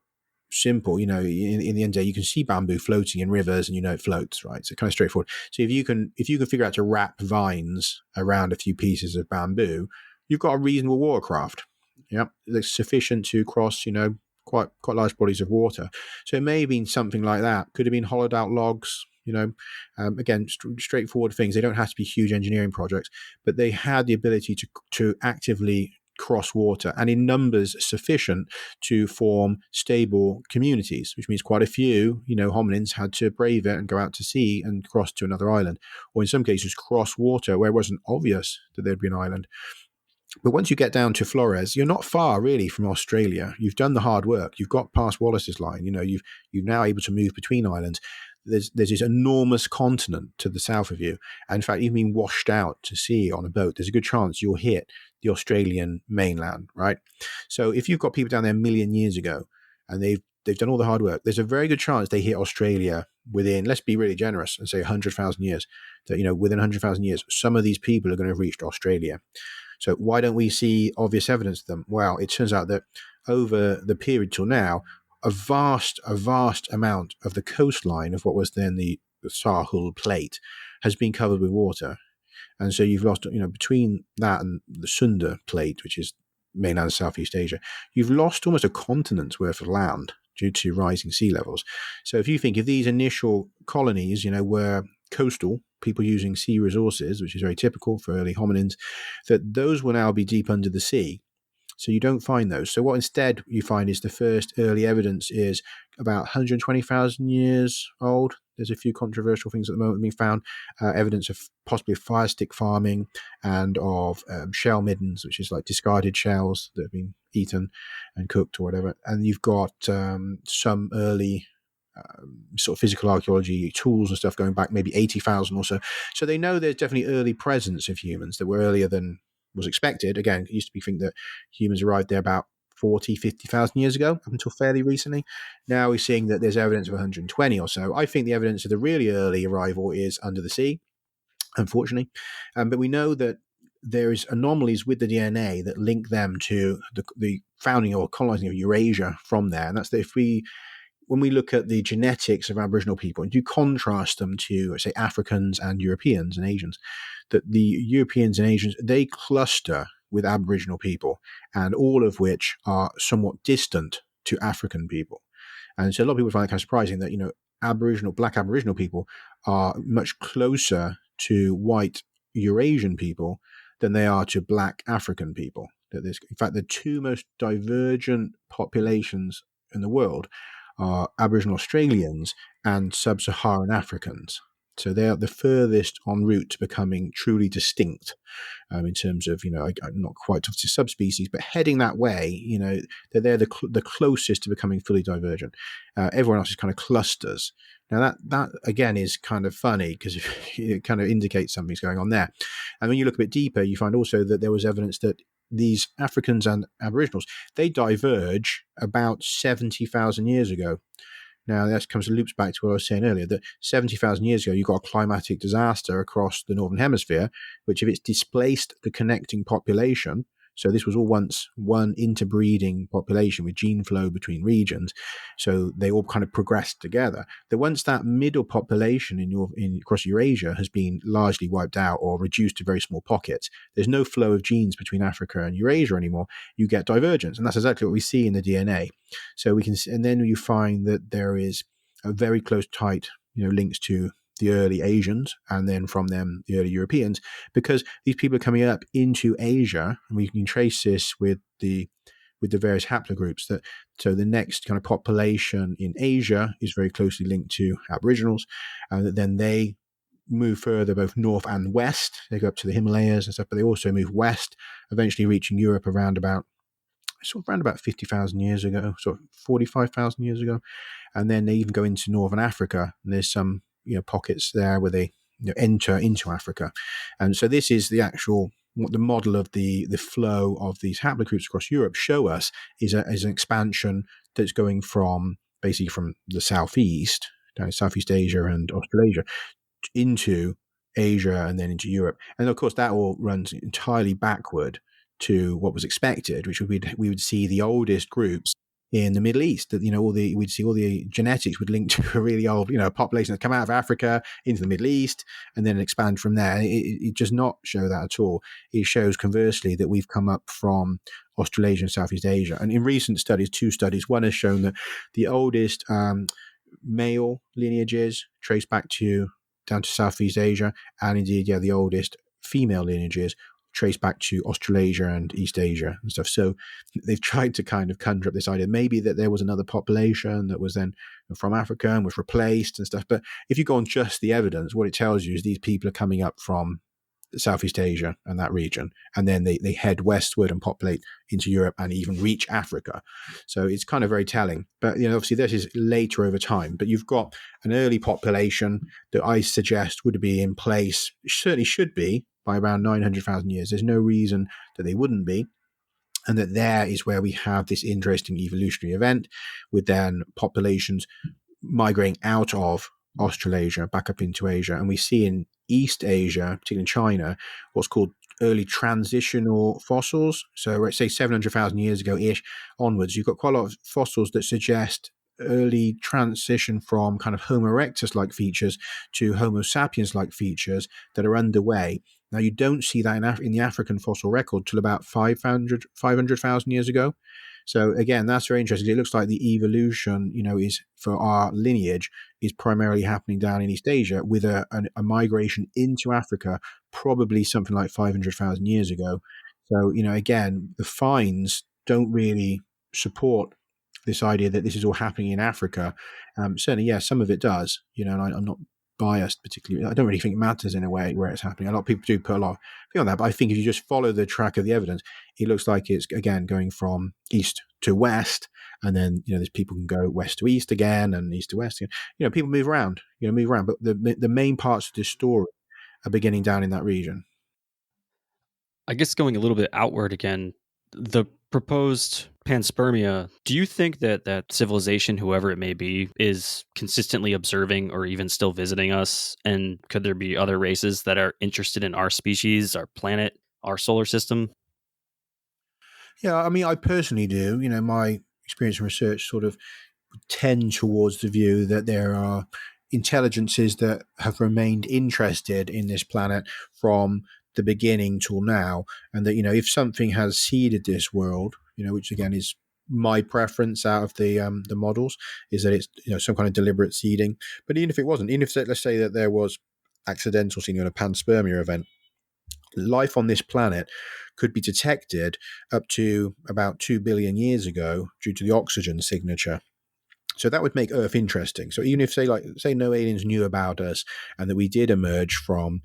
simple. In the end of the day, you can see bamboo floating in rivers, and it floats, right? So kind of straightforward. So if you can figure out to wrap vines around a few pieces of bamboo, you've got a reasonable watercraft. Yeah, that's sufficient to cross, quite large bodies of water. So it may have been something like that. Could have been hollowed out logs. Again, straightforward things. They don't have to be huge engineering projects, but they had the ability to actively cross water, and in numbers sufficient to form stable communities, which means quite a few, hominins had to brave it and go out to sea and cross to another island, or in some cases cross water where it wasn't obvious that there'd be an island. But once you get down to Flores, you're not far really from Australia. You've done the hard work. You've got past Wallace's line. You've now able to move between islands. There's this enormous continent to the south of you. And in fact, even being washed out to sea on a boat, there's a good chance you'll hit the Australian mainland, right? So if you've got people down there 1 million years ago and they've done all the hard work, there's a very good chance they hit Australia within, let's be really generous and say 100,000 years, that, within 100,000 years, some of these people are going to have reached Australia. So why don't we see obvious evidence of them? Well, it turns out that over the period till now, a vast amount of the coastline of what was then the Sahul Plate has been covered with water. And so you've lost, between that and the Sunda Plate, which is mainland Southeast Asia, you've lost almost a continent's worth of land due to rising sea levels. So if you think if these initial colonies, were coastal, people using sea resources, which is very typical for early hominins, that those will now be deep under the sea. So you don't find those. So what instead you find is the first early evidence is about 120,000 years old. There's a few controversial things at the moment being found, evidence of possibly fire stick farming and of shell middens, which is like discarded shells that have been eaten and cooked or whatever. And you've got some early sort of physical archaeology tools and stuff going back maybe 80,000 or so. So they know there's definitely early presence of humans that were earlier than was expected. Again, it used to be think that humans arrived there about 40, 50,000 years ago, up until fairly recently. Now we're seeing that there's evidence of 120 or so. I think the evidence of the really early arrival is under the sea, unfortunately. But we know that there is anomalies with the DNA that link them to the founding or colonizing of Eurasia from there. And that's that when we look at the genetics of Aboriginal people and you contrast them to, say, Africans and Europeans and Asians, that the Europeans and Asians, they cluster with Aboriginal people, and all of which are somewhat distant to African people. And so a lot of people find it kind of surprising that, black Aboriginal people are much closer to white Eurasian people than they are to black African people. In fact, the two most divergent populations in the world are Aboriginal Australians and Sub-Saharan Africans. So they are the furthest en route to becoming truly distinct in terms of, not quite to subspecies, but heading that way, they're the closest to becoming fully divergent. Everyone else is kind of clusters. Now that again is kind of funny because it kind of indicates something's going on there. And when you look a bit deeper, you find also that there was evidence that these Africans and Aboriginals, they diverge about 70,000 years ago. Now, that loops back to what I was saying earlier, that 70,000 years ago, you got a climatic disaster across the Northern Hemisphere, which if it's displaced the connecting population, so this was all once one interbreeding population with gene flow between regions, so they all kind of progressed together. That once that middle population across Eurasia has been largely wiped out or reduced to very small pockets, there's no flow of genes between Africa and Eurasia anymore. You get divergence, and that's exactly what we see in the DNA. So we can, and then you find that there is a very close, tight, links to the early Asians, and then from them the early Europeans, because these people are coming up into Asia, and we can trace this with the various haplogroups. So the next kind of population in Asia is very closely linked to Aboriginals, and then they move further both north and west. They go up to the Himalayas and stuff, but they also move west, eventually reaching Europe around about 50,000 years ago, 45,000 years ago, and then they even go into northern Africa, and there's some pockets there where they enter into Africa. And so this is what the model of the flow of these haplogroups across Europe show us is an expansion that's going from basically from the southeast, down Southeast Asia and Australasia, into Asia and then into Europe. And of course that all runs entirely backward to what was expected, which would be we would see the oldest groups in the Middle East, that we'd see all the genetics would link to a really old population that come out of Africa into the Middle East and then expand from there. It does not show that at all. It shows conversely that we've come up from Australasia and Southeast Asia. And in recent studies, two studies, one has shown that the oldest male lineages trace back down to Southeast Asia, and indeed, the oldest female lineages trace back to Australasia and East Asia and stuff. So they've tried to kind of conjure up this idea maybe that there was another population that was then from Africa and was replaced and stuff. But if you go on just the evidence, what it tells you is these people are coming up from Southeast Asia and that region, and then they head westward and populate into Europe and even reach Africa. So it's kind of very telling. But obviously this is later over time, but you've got an early population that I suggest would be in place, certainly should be, by around 900,000 years. There's no reason that they wouldn't be. And that there is where we have this interesting evolutionary event with then populations migrating out of Australasia back up into Asia. And we see in East Asia, particularly in China, what's called early transitional fossils. So let's say 700,000 years ago-ish onwards, you've got quite a lot of fossils that suggest early transition from kind of Homo erectus-like features to Homo sapiens-like features that are underway. Now, you don't see that in the African fossil record till about 500,000 years ago. So again, that's very interesting. It looks like the evolution, is for our lineage is primarily happening down in East Asia with a migration into Africa, probably something like 500,000 years ago. So, again, the finds don't really support this idea that this is all happening in Africa. Certainly, yeah, some of it does, and I'm not biased particularly. I don't really think it matters in a way where it's happening. A lot of people do put a lot of thing on that, but I think if you just follow the track of the evidence, it looks like it's, again, going from east to west, and then, there's people can go west to east again and east to west again. People move around, but the main parts of this story are beginning down in that region. I guess going a little bit outward again, the proposed panspermia, do you think that civilization, whoever it may be, is consistently observing or even still visiting us? And could there be other races that are interested in our species, our planet, our solar system? Yeah, I mean, I personally do. My experience and research sort of tend towards the view that there are intelligences that have remained interested in this planet from the beginning till now, and that if something has seeded this world, which again is my preference out of the models, is that it's some kind of deliberate seeding. But even if it wasn't, even if let's say that there was accidental seeding, a panspermia event, life on this planet could be detected up to about 2 billion years ago due to the oxygen signature. So that would make Earth interesting. So even if say no aliens knew about us and that we did emerge from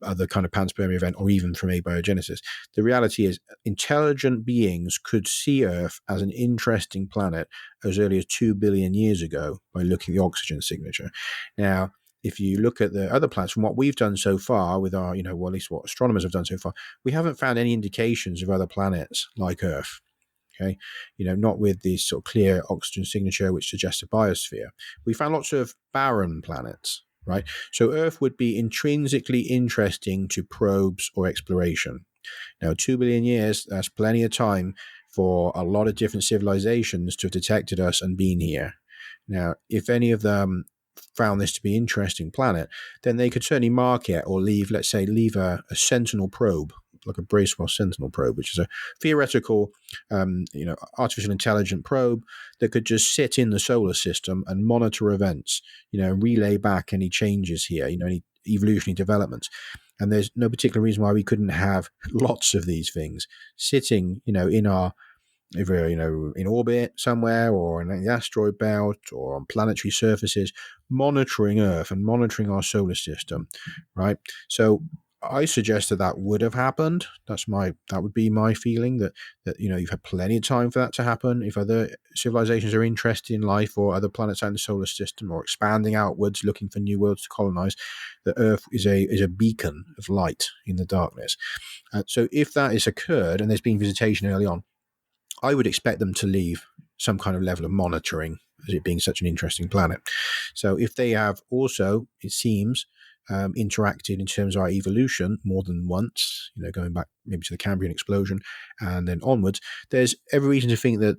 other kind of panspermia event or even from abiogenesis, the reality is intelligent beings could see Earth as an interesting planet as early as 2 billion years ago by looking at the oxygen signature. Now, if you look at the other planets, from what we've done so far with our, well, at least what astronomers have done so far, we haven't found any indications of other planets like Earth. Okay, not with this sort of clear oxygen signature which suggests a biosphere. We found lots of barren planets, right? So Earth would be intrinsically interesting to probes or exploration. Now, 2 billion years, that's plenty of time for a lot of different civilizations to have detected us and been here. Now, if any of them found this to be an interesting planet, then they could certainly mark it or leave a sentinel probe, like a Bracewell Sentinel probe, which is a theoretical, artificial intelligent probe that could just sit in the solar system and monitor events, relay back any changes here, any evolutionary developments. And there's no particular reason why we couldn't have lots of these things sitting, in our, either, in orbit somewhere or in the asteroid belt or on planetary surfaces, monitoring Earth and monitoring our solar system, right? So I suggest that would have happened. That would be my feeling, that you've had plenty of time for that to happen. If other civilizations are interested in life or other planets out in the solar system or expanding outwards, looking for new worlds to colonize, the Earth is a beacon of light in the darkness. So if that has occurred and there's been visitation early on, I would expect them to leave some kind of level of monitoring, as it being such an interesting planet. So if they have also, it seems, interacted in terms of our evolution more than once, going back maybe to the Cambrian explosion and then onwards, there's every reason to think that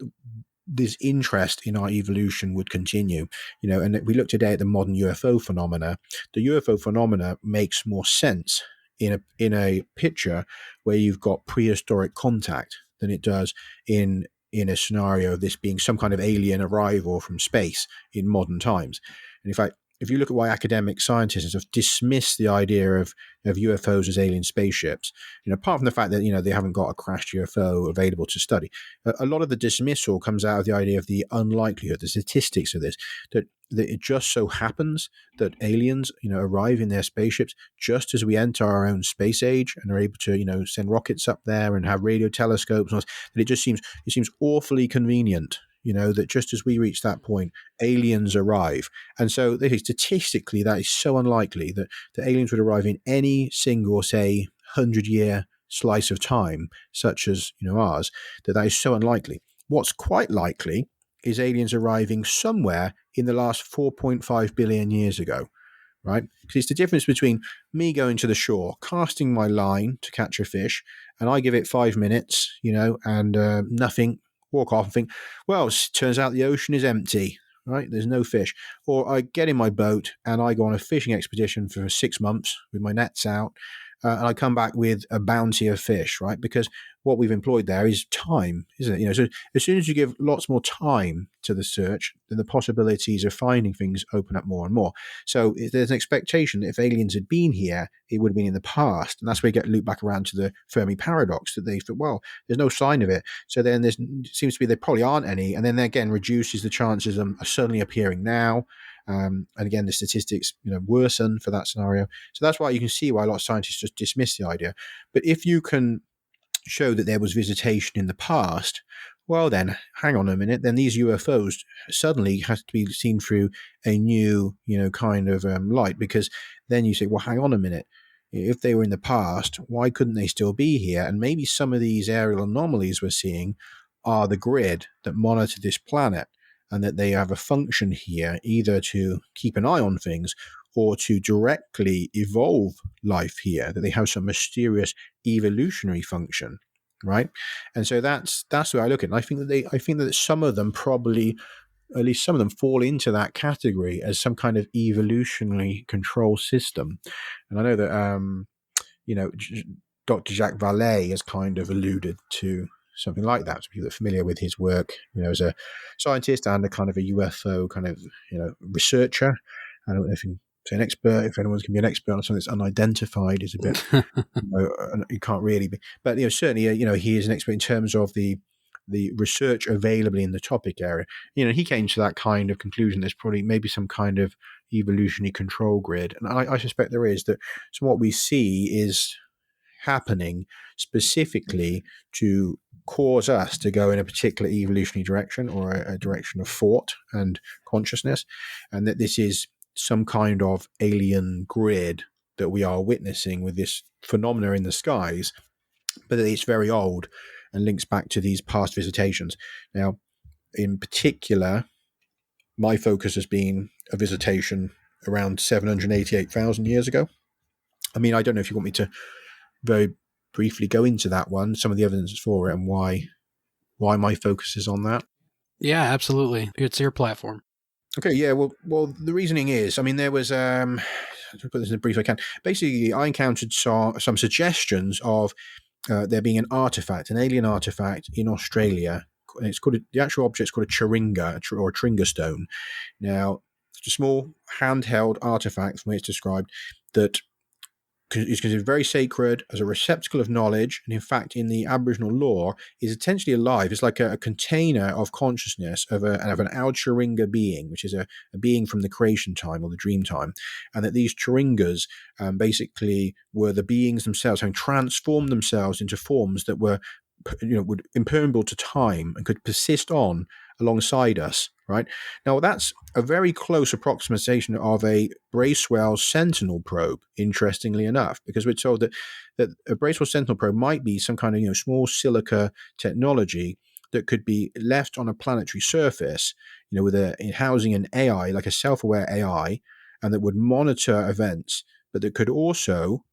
this interest in our evolution would continue. And we look today at the modern UFO phenomena. The UFO phenomena makes more sense in a picture where you've got prehistoric contact than it does in a scenario of this being some kind of alien arrival from space in modern times. And in fact, if you look at why academic scientists have dismissed the idea of UFOs as alien spaceships, apart from the fact that, they haven't got a crashed UFO available to study, a lot of the dismissal comes out of the idea of the unlikelihood, the statistics of this, that it just so happens that aliens, arrive in their spaceships just as we enter our own space age and are able to, send rockets up there and have radio telescopes. And all that it just seems awfully convenient, that just as we reach that point, aliens arrive. And so statistically, that is so unlikely that the aliens would arrive in any single, say, 100-year slice of time, such as, ours, that is so unlikely. What's quite likely is aliens arriving somewhere in the last 4.5 billion years ago, right? Because it's the difference between me going to the shore, casting my line to catch a fish, and I give it 5 minutes, and nothing, walk off and think, well, it turns out the ocean is empty, right? There's no fish. Or I get in my boat and I go on a fishing expedition for 6 months with my nets out, and I come back with a bounty of fish, right? Because what we've employed there is time, isn't it? So as soon as you give lots more time to the search, then the possibilities of finding things open up more and more. So there's an expectation that if aliens had been here, it would have been in the past. And that's where you get looped back around to the Fermi Paradox, that they thought, well, there's no sign of it. So then there seems to be there probably aren't any. And then again reduces the chances of them suddenly appearing now. And again, the statistics worsen for that scenario. So that's why you can see why a lot of scientists just dismiss the idea. But if you can show that there was visitation in the past, well then, hang on a minute, then these UFOs suddenly have to be seen through a new, kind of light, because then you say, well, hang on a minute, if they were in the past, why couldn't they still be here? And maybe some of these aerial anomalies we're seeing are the grid that monitor this planet, and that they have a function here either to keep an eye on things or to directly evolve life here, that they have some mysterious evolutionary function, right? And so that's the way I look at it. And I think that some of them probably, at least some of them, fall into that category as some kind of evolutionary control system. And I know that Dr. Jacques Vallée has kind of alluded to something like that. So people that are familiar with his work, as a scientist and a kind of a UFO kind of researcher. I don't know if you say an expert. If anyone's going to be an expert on something that's unidentified, is a bit you can't really be. But certainly, he is an expert in terms of the research available in the topic area. He came to that kind of conclusion. There's probably maybe some kind of evolutionary control grid, and I suspect there is. That so what we see is happening specifically to cause us to go in a particular evolutionary direction, or a direction of thought and consciousness, and that this is some kind of alien grid that we are witnessing with this phenomena in the skies, but that it's very old and links back to these past visitations. Now, in particular, my focus has been a visitation around 788,000 years ago. I mean, I don't know if you want me to very briefly go into that one, some of the evidence for it, and why my focus is on that. Yeah, absolutely. It's your platform. Okay, yeah, well, the reasoning is, I mean, there was, to put this in as brief as I can, basically I encountered some suggestions of there being an alien artifact in Australia. And it's called, the actual object's called a chiringa, or a tringa stone. Now, it's a small handheld artifact, from the way it's described, that is considered very sacred, as a receptacle of knowledge, and in fact, in the Aboriginal lore, is essentially alive. It's like a container of consciousness of an Al-Chiringa being, which is a being from the creation time or the dream time, and that these Chiringas basically were the beings themselves, having transformed themselves into forms that were, would impermeable to time and could persist on alongside us. Right now, that's a very close approximation of a Bracewell Sentinel probe, interestingly enough, because we're told that a Bracewell Sentinel probe might be some kind of small silica technology that could be left on a planetary surface, with housing an AI, like a self-aware AI, and that would monitor events, but that could also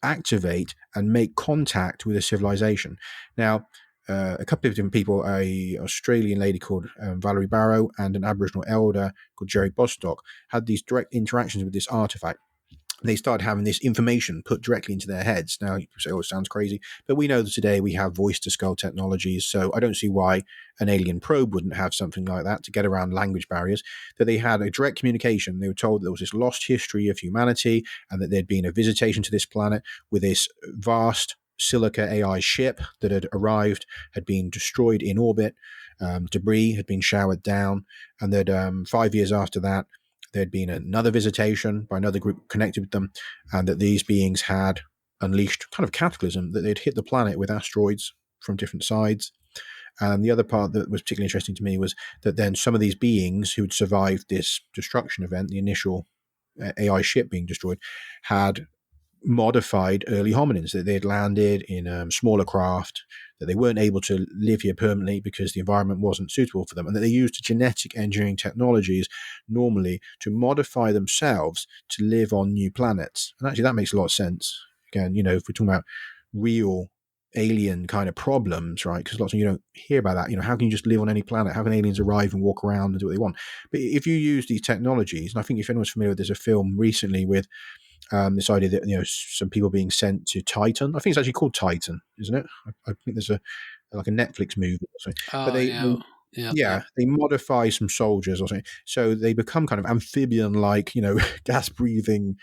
activate and make contact with a civilization. Now, a couple of different people, a Australian lady called Valerie Barrow and an Aboriginal elder called Jerry Bostock, had these direct interactions with this artifact. They started having this information put directly into their heads. Now, you say, oh, it sounds crazy, but we know that today we have voice-to-skull technologies, so I don't see why an alien probe wouldn't have something like that to get around language barriers. That they had a direct communication. They were told that there was this lost history of humanity, and that there'd been a visitation to this planet with this vast silica AI ship that had arrived, had been destroyed in orbit, debris had been showered down, and that 5 years after that, there'd been another visitation by another group connected with them, and that these beings had unleashed kind of cataclysm, that they'd hit the planet with asteroids from different sides. And the other part that was particularly interesting to me was that then some of these beings who'd survived this destruction event, the initial AI ship being destroyed, had modified early hominins, that they had landed in smaller craft, that they weren't able to live here permanently because the environment wasn't suitable for them, and that they used genetic engineering technologies normally to modify themselves to live on new planets. And actually that makes a lot of sense. Again, if we're talking about real alien kind of problems, right? Because lots of you don't hear about that. How can you just live on any planet? How can aliens arrive and walk around and do what they want? But if you use these technologies, and I think if anyone's familiar with, there's a film recently with This idea that some people being sent to Titan. I think it's actually called Titan, isn't it? I think there's like a Netflix movie or something. Oh, But they modify some soldiers or something, so they become kind of amphibian-like, gas-breathing.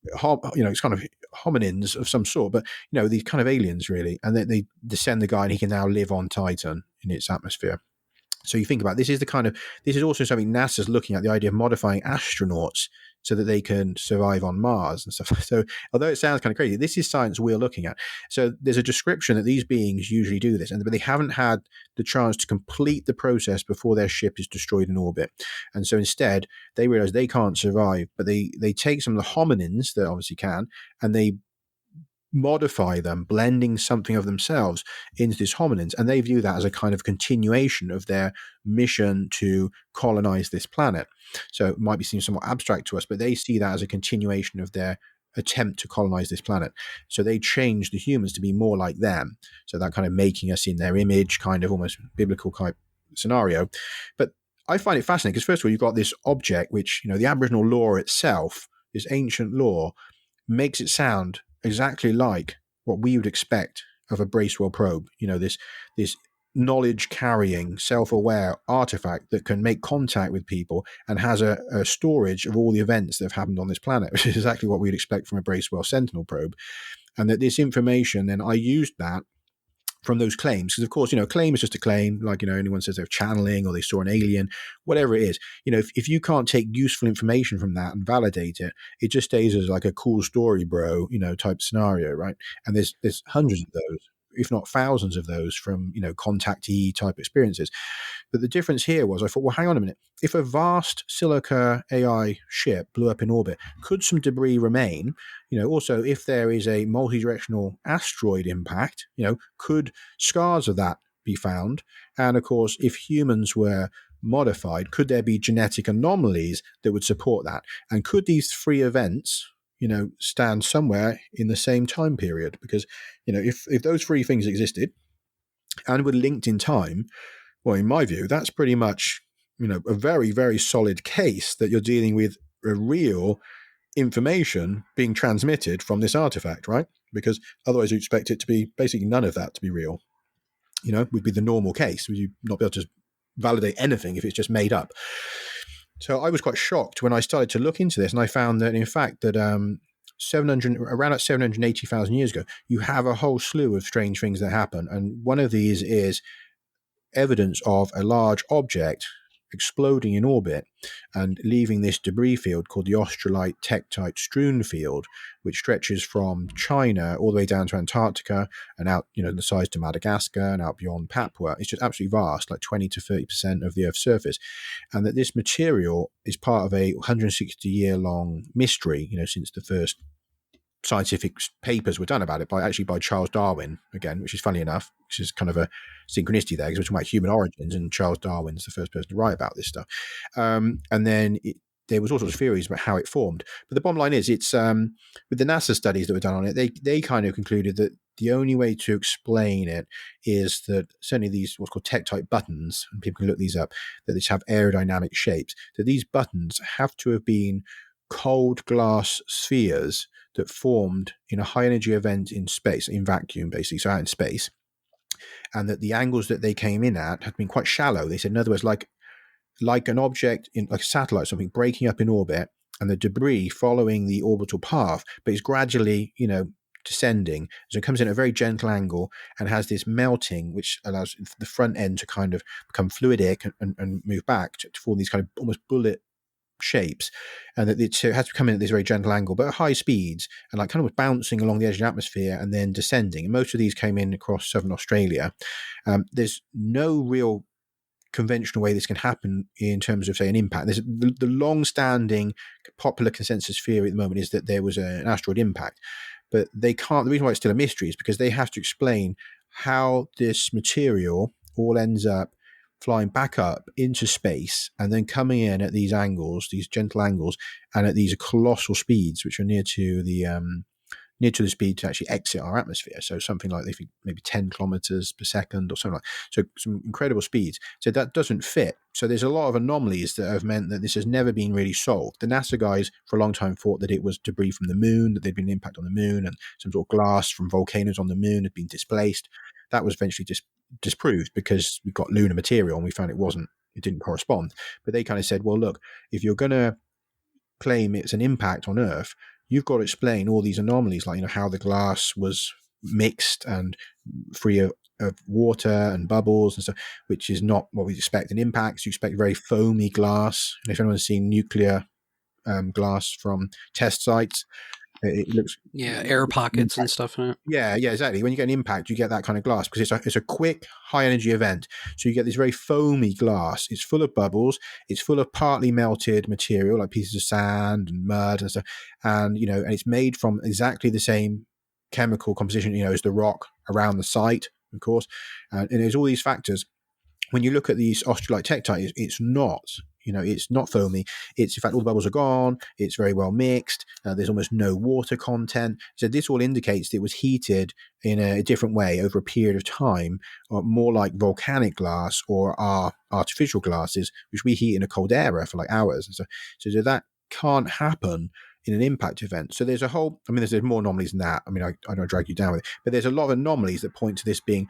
It's kind of hominins of some sort, but these kind of aliens really, and they descend the guy, and he can now live on Titan in its atmosphere. So you think about this is also something NASA's looking at, the idea of modifying astronauts so that they can survive on Mars and stuff. So although it sounds kind of crazy, this is science we're looking at. So there's a description that these beings usually do this, but they haven't had the chance to complete the process before their ship is destroyed in orbit. And so instead, they realize they can't survive, but they take some of the hominins that obviously can, and they modify them, blending something of themselves into these hominins, and they view that as a kind of continuation of their mission to colonize this planet. So it might be seen somewhat abstract to us, but they see that as a continuation of their attempt to colonize this planet. So they change the humans to be more like them, so that kind of making us in their image, kind of almost biblical type scenario. But I find it fascinating because, first of all, you've got this object which, the Aboriginal law itself, this ancient law, makes it sound exactly like what we would expect of a Bracewell probe. This knowledge-carrying, self-aware artifact that can make contact with people and has a storage of all the events that have happened on this planet, which is exactly what we'd expect from a Bracewell Sentinel probe. And that this information, then I used that from those claims, because of course, claim is just a claim. Like, anyone says they're channeling or they saw an alien, whatever it is. If you can't take useful information from that and validate it, it just stays as like a cool story, bro, type scenario, right? And there's hundreds of those, if not thousands of those from, contactee type experiences. But the difference here was, I thought, well, hang on a minute. If a vast silica AI ship blew up in orbit, could some debris remain? Also, if there is a multi-directional asteroid impact, could scars of that be found? And of course, if humans were modified, could there be genetic anomalies that would support that? And could these three events, stand somewhere in the same time period? Because, if those three things existed and were linked in time, well, in my view, that's pretty much, a very, very solid case that you're dealing with a real information being transmitted from this artifact, right? Because otherwise you expect it to be basically none of that to be real. Would be the normal case. Would you not be able to validate anything if it's just made up? So I was quite shocked when I started to look into this, and I found that, in fact, that around 780,000 years ago, you have a whole slew of strange things that happen. And one of these is evidence of a large object exploding in orbit and leaving this debris field called the Australite TekTite strewn field, which stretches from China all the way down to Antarctica and out, the size to Madagascar and out beyond Papua. It's just absolutely vast, like 20 to 30% of the Earth's surface. And that this material is part of a 160-year-long mystery, since the first scientific papers were done about it by Charles Darwin, again, which is funny enough, which is kind of a synchronicity there, because we're talking about human origins, and Charles Darwin's the first person to write about this stuff. And then there was all sorts of theories about how it formed. But the bottom line is, it's with the NASA studies that were done on it, they kind of concluded that the only way to explain it is that certainly these what's called TekTite buttons, and people can look these up, that these have aerodynamic shapes, that these buttons have to have been cold glass spheres that formed in a high energy event in space, in vacuum basically, so out in space, and that the angles that they came in at had been quite shallow. They said, in other words, like an object, like a satellite, something breaking up in orbit, and the debris following the orbital path, but is gradually, descending. So it comes in at a very gentle angle and has this melting, which allows the front end to kind of become fluidic and move back to form these kind of almost bullet shapes, and that it has to come in at this very gentle angle but at high speeds, and like kind of bouncing along the edge of the atmosphere and then descending. And most of these came in across southern Australia. There's no real conventional way this can happen in terms of, say, an impact. There's the long-standing popular consensus theory at the moment is that there was an asteroid impact, but they can't. The reason why it's still a mystery is because they have to explain how this material all ends up flying back up into space and then coming in at these angles, these gentle angles, and at these colossal speeds, which are near to near to the speed to actually exit our atmosphere. So something like, they think, maybe 10 kilometers per second or something like that. So some incredible speeds. So that doesn't fit. So there's a lot of anomalies that have meant that this has never been really solved. The NASA guys for a long time thought that it was debris from the moon, that there'd been an impact on the moon, and some sort of glass from volcanoes on the moon had been displaced. That was eventually disproved because we got lunar material and we found it didn't correspond. But they kind of said, well, look, if you're going to claim it's an impact on Earth, you've got to explain all these anomalies, like, how the glass was mixed and free of water and bubbles and stuff, which is not what we expect in impacts. You expect very foamy glass. And if anyone's seen nuclear glass from test sites, it looks air pockets and stuff in it. Yeah, exactly. When you get an impact, you get that kind of glass because it's a quick, high energy event. So you get this very foamy glass. It's full of bubbles. It's full of partly melted material like pieces of sand and mud and stuff. And and it's made from exactly the same chemical composition, as the rock around the site, of course. And there's all these factors. When you look at these Australite TekTite, it's not. It's not foamy. It's, in fact, all the bubbles are gone. It's very well mixed. There's almost no water content. So this all indicates that it was heated in a different way over a period of time, or more like volcanic glass or our artificial glasses, which we heat in a caldera for like hours. And so that can't happen in an impact event. So there's a whole, there's more anomalies than that. I don't drag you down with it, but there's a lot of anomalies that point to this being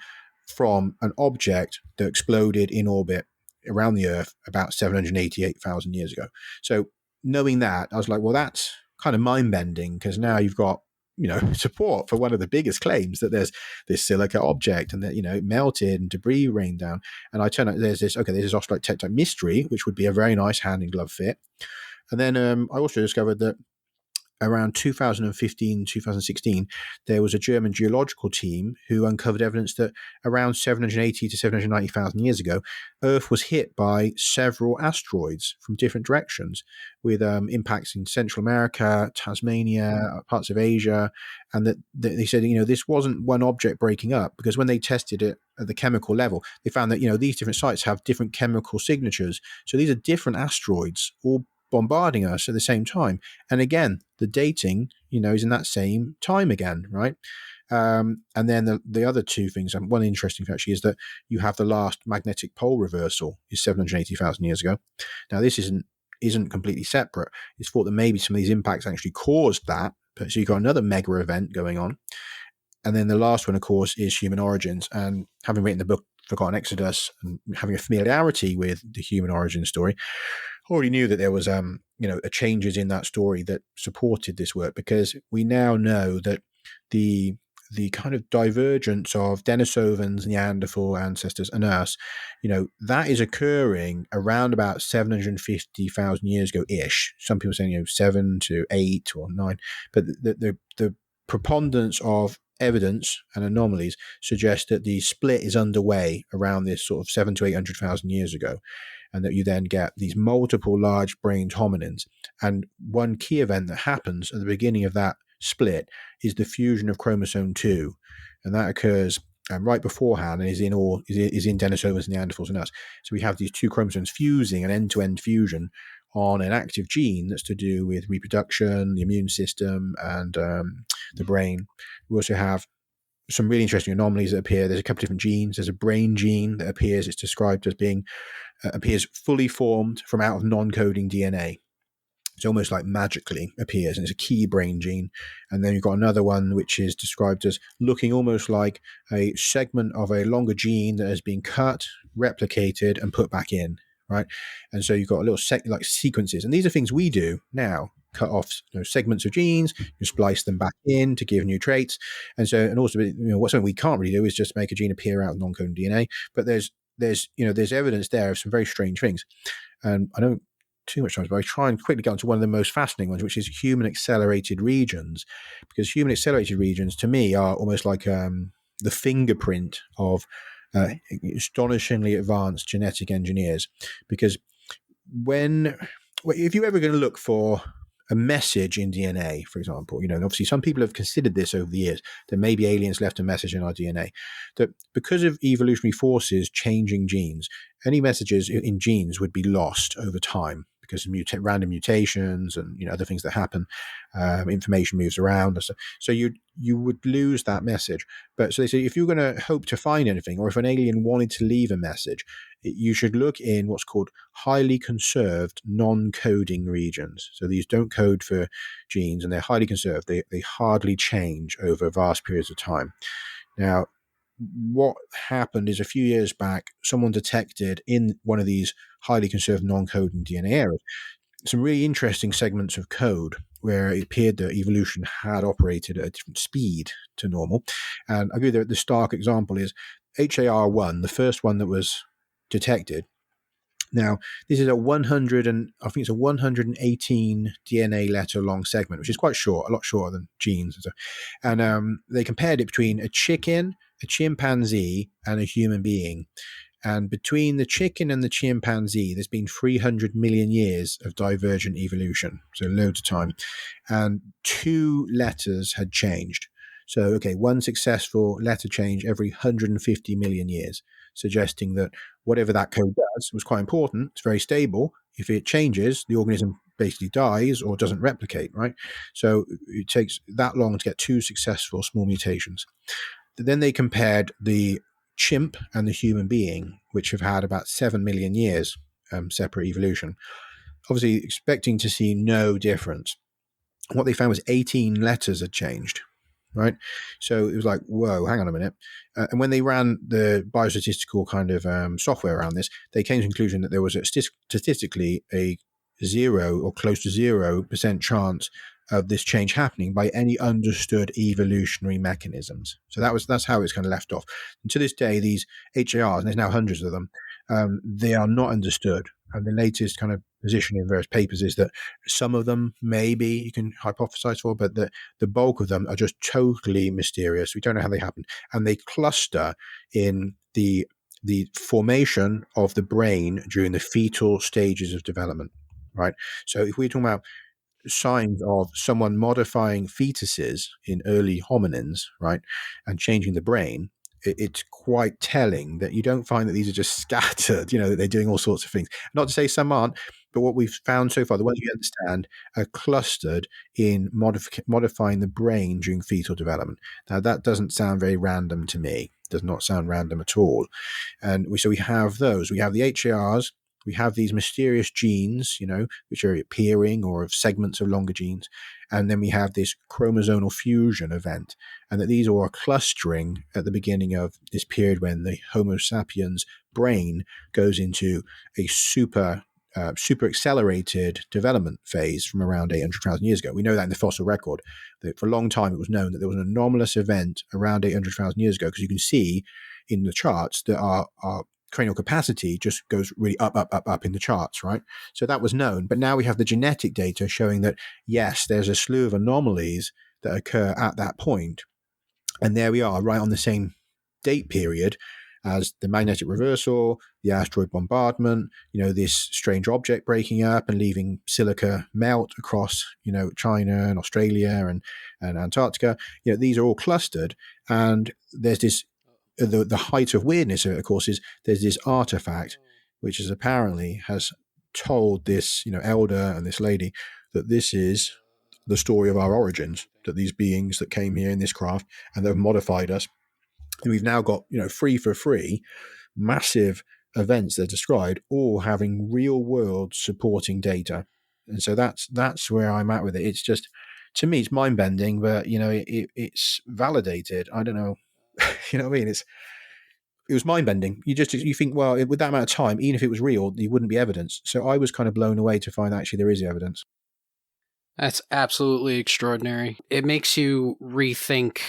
from an object that exploded in orbit around the Earth about 788,000 years ago. So knowing that, I was like, well, that's kind of mind-bending, because now you've got support for one of the biggest claims that there's this silica object and that it melted and debris rained down. And I turn out there's this Australite TekTite mystery, which would be a very nice hand in glove fit. And then I also discovered that around 2015, 2016, there was a German geological team who uncovered evidence that around 780 to 790,000 years ago, Earth was hit by several asteroids from different directions, with impacts in Central America, Tasmania, parts of Asia. And that they said, this wasn't one object breaking up, because when they tested it at the chemical level, they found that, these different sites have different chemical signatures. So these are different asteroids, all bombarding us at the same time. And again, the dating, is in that same time again, right? And then the other two things, one interesting thing actually is that you have the last magnetic pole reversal is 780,000 years ago. Now, this isn't completely separate. It's thought that maybe some of these impacts actually caused that. So you've got another mega event going on. And then the last one, of course, is human origins. And having written the book Forgotten Exodus and having a familiarity with the human origin story, already knew that there was changes in that story that supported this work, because we now know that the kind of divergence of Denisovans, Neanderthal ancestors, and us, that is occurring around about 750,000 years ago ish. Some people saying 7 to 8 or 9, but the preponderance of evidence and anomalies suggest that the split is underway around this sort of 7 to 800,000 years ago, and that you then get these multiple large-brained hominins. And one key event that happens at the beginning of that split is the fusion of chromosome 2, and that occurs right beforehand and is in Denisovans, Neanderthals, and us. So we have these two chromosomes fusing, an end-to-end fusion on an active gene that's to do with reproduction, the immune system, and the brain. We also have some really interesting anomalies that appear. There's a couple of different genes. There's a brain gene that appears. It's described as being appears fully formed from out of non-coding DNA. It's almost like magically appears, and it's a key brain gene. And then you've got another one which is described as looking almost like a segment of a longer gene that has been cut, replicated, and put back in. Right, and so you've got a little like sequences, and these are things we do now: cut off segments of genes, you splice them back in to give new traits, and also what's something we can't really do is just make a gene appear out of non-coding DNA. But there's evidence there of some very strange things, and I don't too much time, but I try and quickly get onto one of the most fascinating ones, which is human accelerated regions, because human accelerated regions to me are almost like the fingerprint of astonishingly advanced genetic engineers. Because if you're ever going to look for a message in DNA, for example, and obviously some people have considered this over the years, that maybe aliens left a message in our DNA, that because of evolutionary forces changing genes, any messages in genes would be lost over time, because of random mutations and other things that happen. Information moves around, so you would lose that message. But so they say if you're going to hope to find anything, or if an alien wanted to leave a message, you should look in what's called highly conserved non-coding regions. So these don't code for genes, and they're highly conserved. They hardly change over vast periods of time. Now, what happened is a few years back, someone detected in one of these highly conserved non-coding DNA areas some really interesting segments of code where it appeared that evolution had operated at a different speed to normal. And I'll give you the stark example is HAR1, the first one that was detected. Now, this is a 118 DNA letter long segment, which is quite short, a lot shorter than genes. And they compared it between a chicken, a chimpanzee, and a human being. And between the chicken and the chimpanzee, there's been 300 million years of divergent evolution, so loads of time. And 2 letters had changed. So, okay, one successful letter change every 150 million years, suggesting that whatever that code does was quite important. It's very stable. If it changes, the organism basically dies or doesn't replicate, right? So it takes that long to get 2 successful small mutations. Then they compared the chimp and the human being, which have had about 7 million years separate evolution, obviously expecting to see no difference. What they found was 18 letters had changed, right? So it was like, whoa, hang on a minute. And when they ran the biostatistical kind of software around this, they came to the conclusion that there was statistically a 0 or close to 0% chance of this change happening by any understood evolutionary mechanisms. So that's how it's kind of left off. And to this day, these HARs, and there's now hundreds of them, they are not understood. And the latest kind of position in various papers is that some of them maybe you can hypothesize for, but the bulk of them are just totally mysterious. We don't know how they happen. And they cluster in the formation of the brain during the fetal stages of development, right? So if we're talking about signs of someone modifying fetuses in early hominins, right, and changing the brain, it's quite telling that you don't find that these are just scattered, that they're doing all sorts of things. Not to say some aren't, but what we've found so far, the ones we understand, are clustered in modifying the brain during fetal development. Now, that doesn't sound very random to me. It does not sound random at all. And so we have those. We have the HARs. We have these mysterious genes, which are appearing, or of segments of longer genes. And then we have this chromosomal fusion event. And that these all are clustering at the beginning of this period when the Homo sapiens brain goes into a super accelerated development phase from around 800,000 years ago. We know that in the fossil record, that for a long time it was known that there was an anomalous event around 800,000 years ago, because you can see in the charts that our cranial capacity just goes really up in the charts, right? So that was known. But now we have the genetic data showing that, yes, there's a slew of anomalies that occur at that point. And there we are, right on the same date period as the magnetic reversal, the asteroid bombardment, this strange object breaking up and leaving silica melt across, China and Australia and Antarctica. These are all clustered. And there's this, the height of weirdness of it, of course, is there's this artifact which is apparently has told this elder and this lady that this is the story of our origins, that these beings that came here in this craft and they've modified us, and we've now got 3 for 3 massive events that are described, all having real world supporting data. And so that's where I'm at with it. It's just, to me, it's mind bending, but it's validated. I don't know. You know what I mean? It was mind-bending. You think, well, with that amount of time, even if it was real, there wouldn't be evidence. So I was kind of blown away to find actually there is evidence. That's absolutely extraordinary. It makes you rethink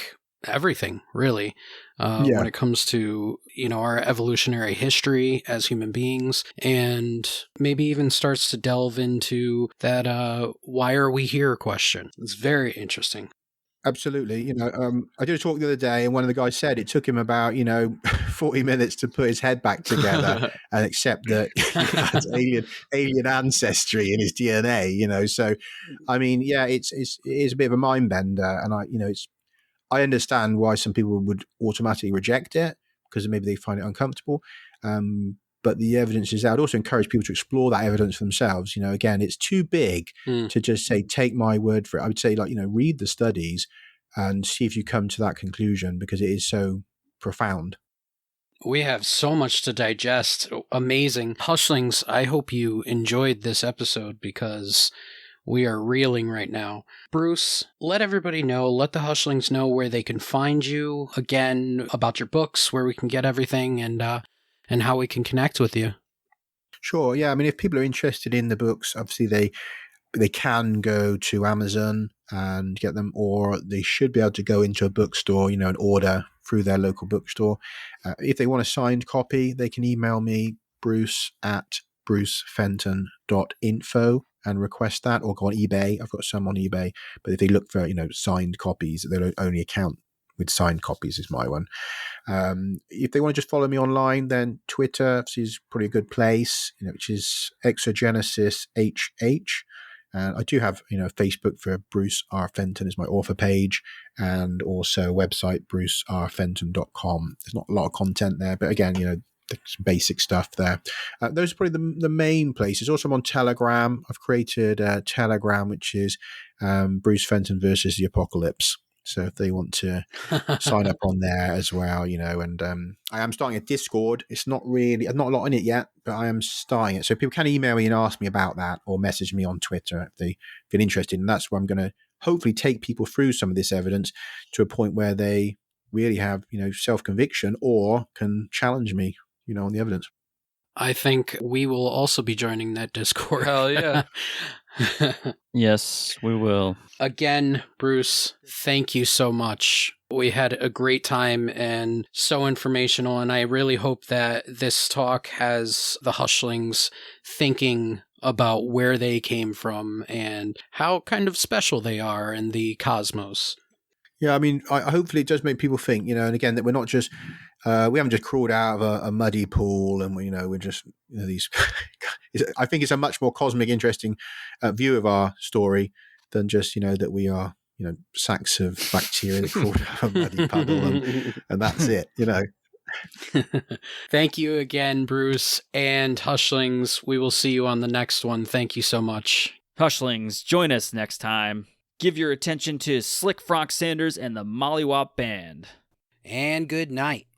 everything, really, when it comes to, our evolutionary history as human beings, and maybe even starts to delve into that why are we here question. It's very interesting. Absolutely. I did a talk the other day, and one of the guys said it took him about, 40 minutes to put his head back together and accept that he had alien ancestry in his DNA, So, I mean, yeah, it is a bit of a mind bender. And I understand why some people would automatically reject it, because maybe they find it uncomfortable. but the evidence is there. I'd also encourage people to explore that evidence for themselves. Again, it's too big to just say, take my word for it. I would say, read the studies and see if you come to that conclusion, because it is so profound. We have so much to digest. Amazing. Hushlings, I hope you enjoyed this episode, because we are reeling right now. Bruce, let everybody know, let the Hushlings know where they can find you, again, about your books, where we can get everything, and how we can connect with you. Sure. Yeah. I mean, if people are interested in the books, obviously they can go to Amazon and get them, or they should be able to go into a bookstore, and order through their local bookstore. If they want a signed copy, they can email me, bruce@brucefenton.info, and request that, or go on eBay. I've got some on eBay, but if they look for, signed copies, they'll only account with signed copies is my one. If they want to just follow me online, then Twitter is probably a good place, which is ExogenesisHH. I do have, Facebook for Bruce R. Fenton is my author page, and also a website, brucerfenton.com. There's not a lot of content there, but again, some basic stuff there. Those are probably the main places. Also, I'm on Telegram. I've created a Telegram, which is Bruce Fenton versus the Apocalypse. So if they want to sign up on there as well, and I am starting a Discord. It's not a lot in it yet, but I am starting it. So people can email me and ask me about that, or message me on Twitter if they feel interested. And that's where I'm going to hopefully take people through some of this evidence to a point where they really have, self-conviction, or can challenge me, on the evidence. I think we will also be joining that Discord. Hell yeah. Yes, we will. Again, Bruce, thank you so much. We had a great time and so informational, and I really hope that this talk has the Hushlings thinking about where they came from and how kind of special they are in the cosmos. Yeah, I mean, hopefully it does make people think, and again, that we're not just, we haven't just crawled out of a muddy pool, and we're just, these. I think it's a much more cosmic, interesting view of our story than just, that we are, sacks of bacteria that crawled out of a muddy puddle, and that's it, Thank you again, Bruce and Hushlings. We will see you on the next one. Thank you so much. Hushlings, join us next time. Give your attention to Slick Frank Sanders and the Mollywop Band. And good night.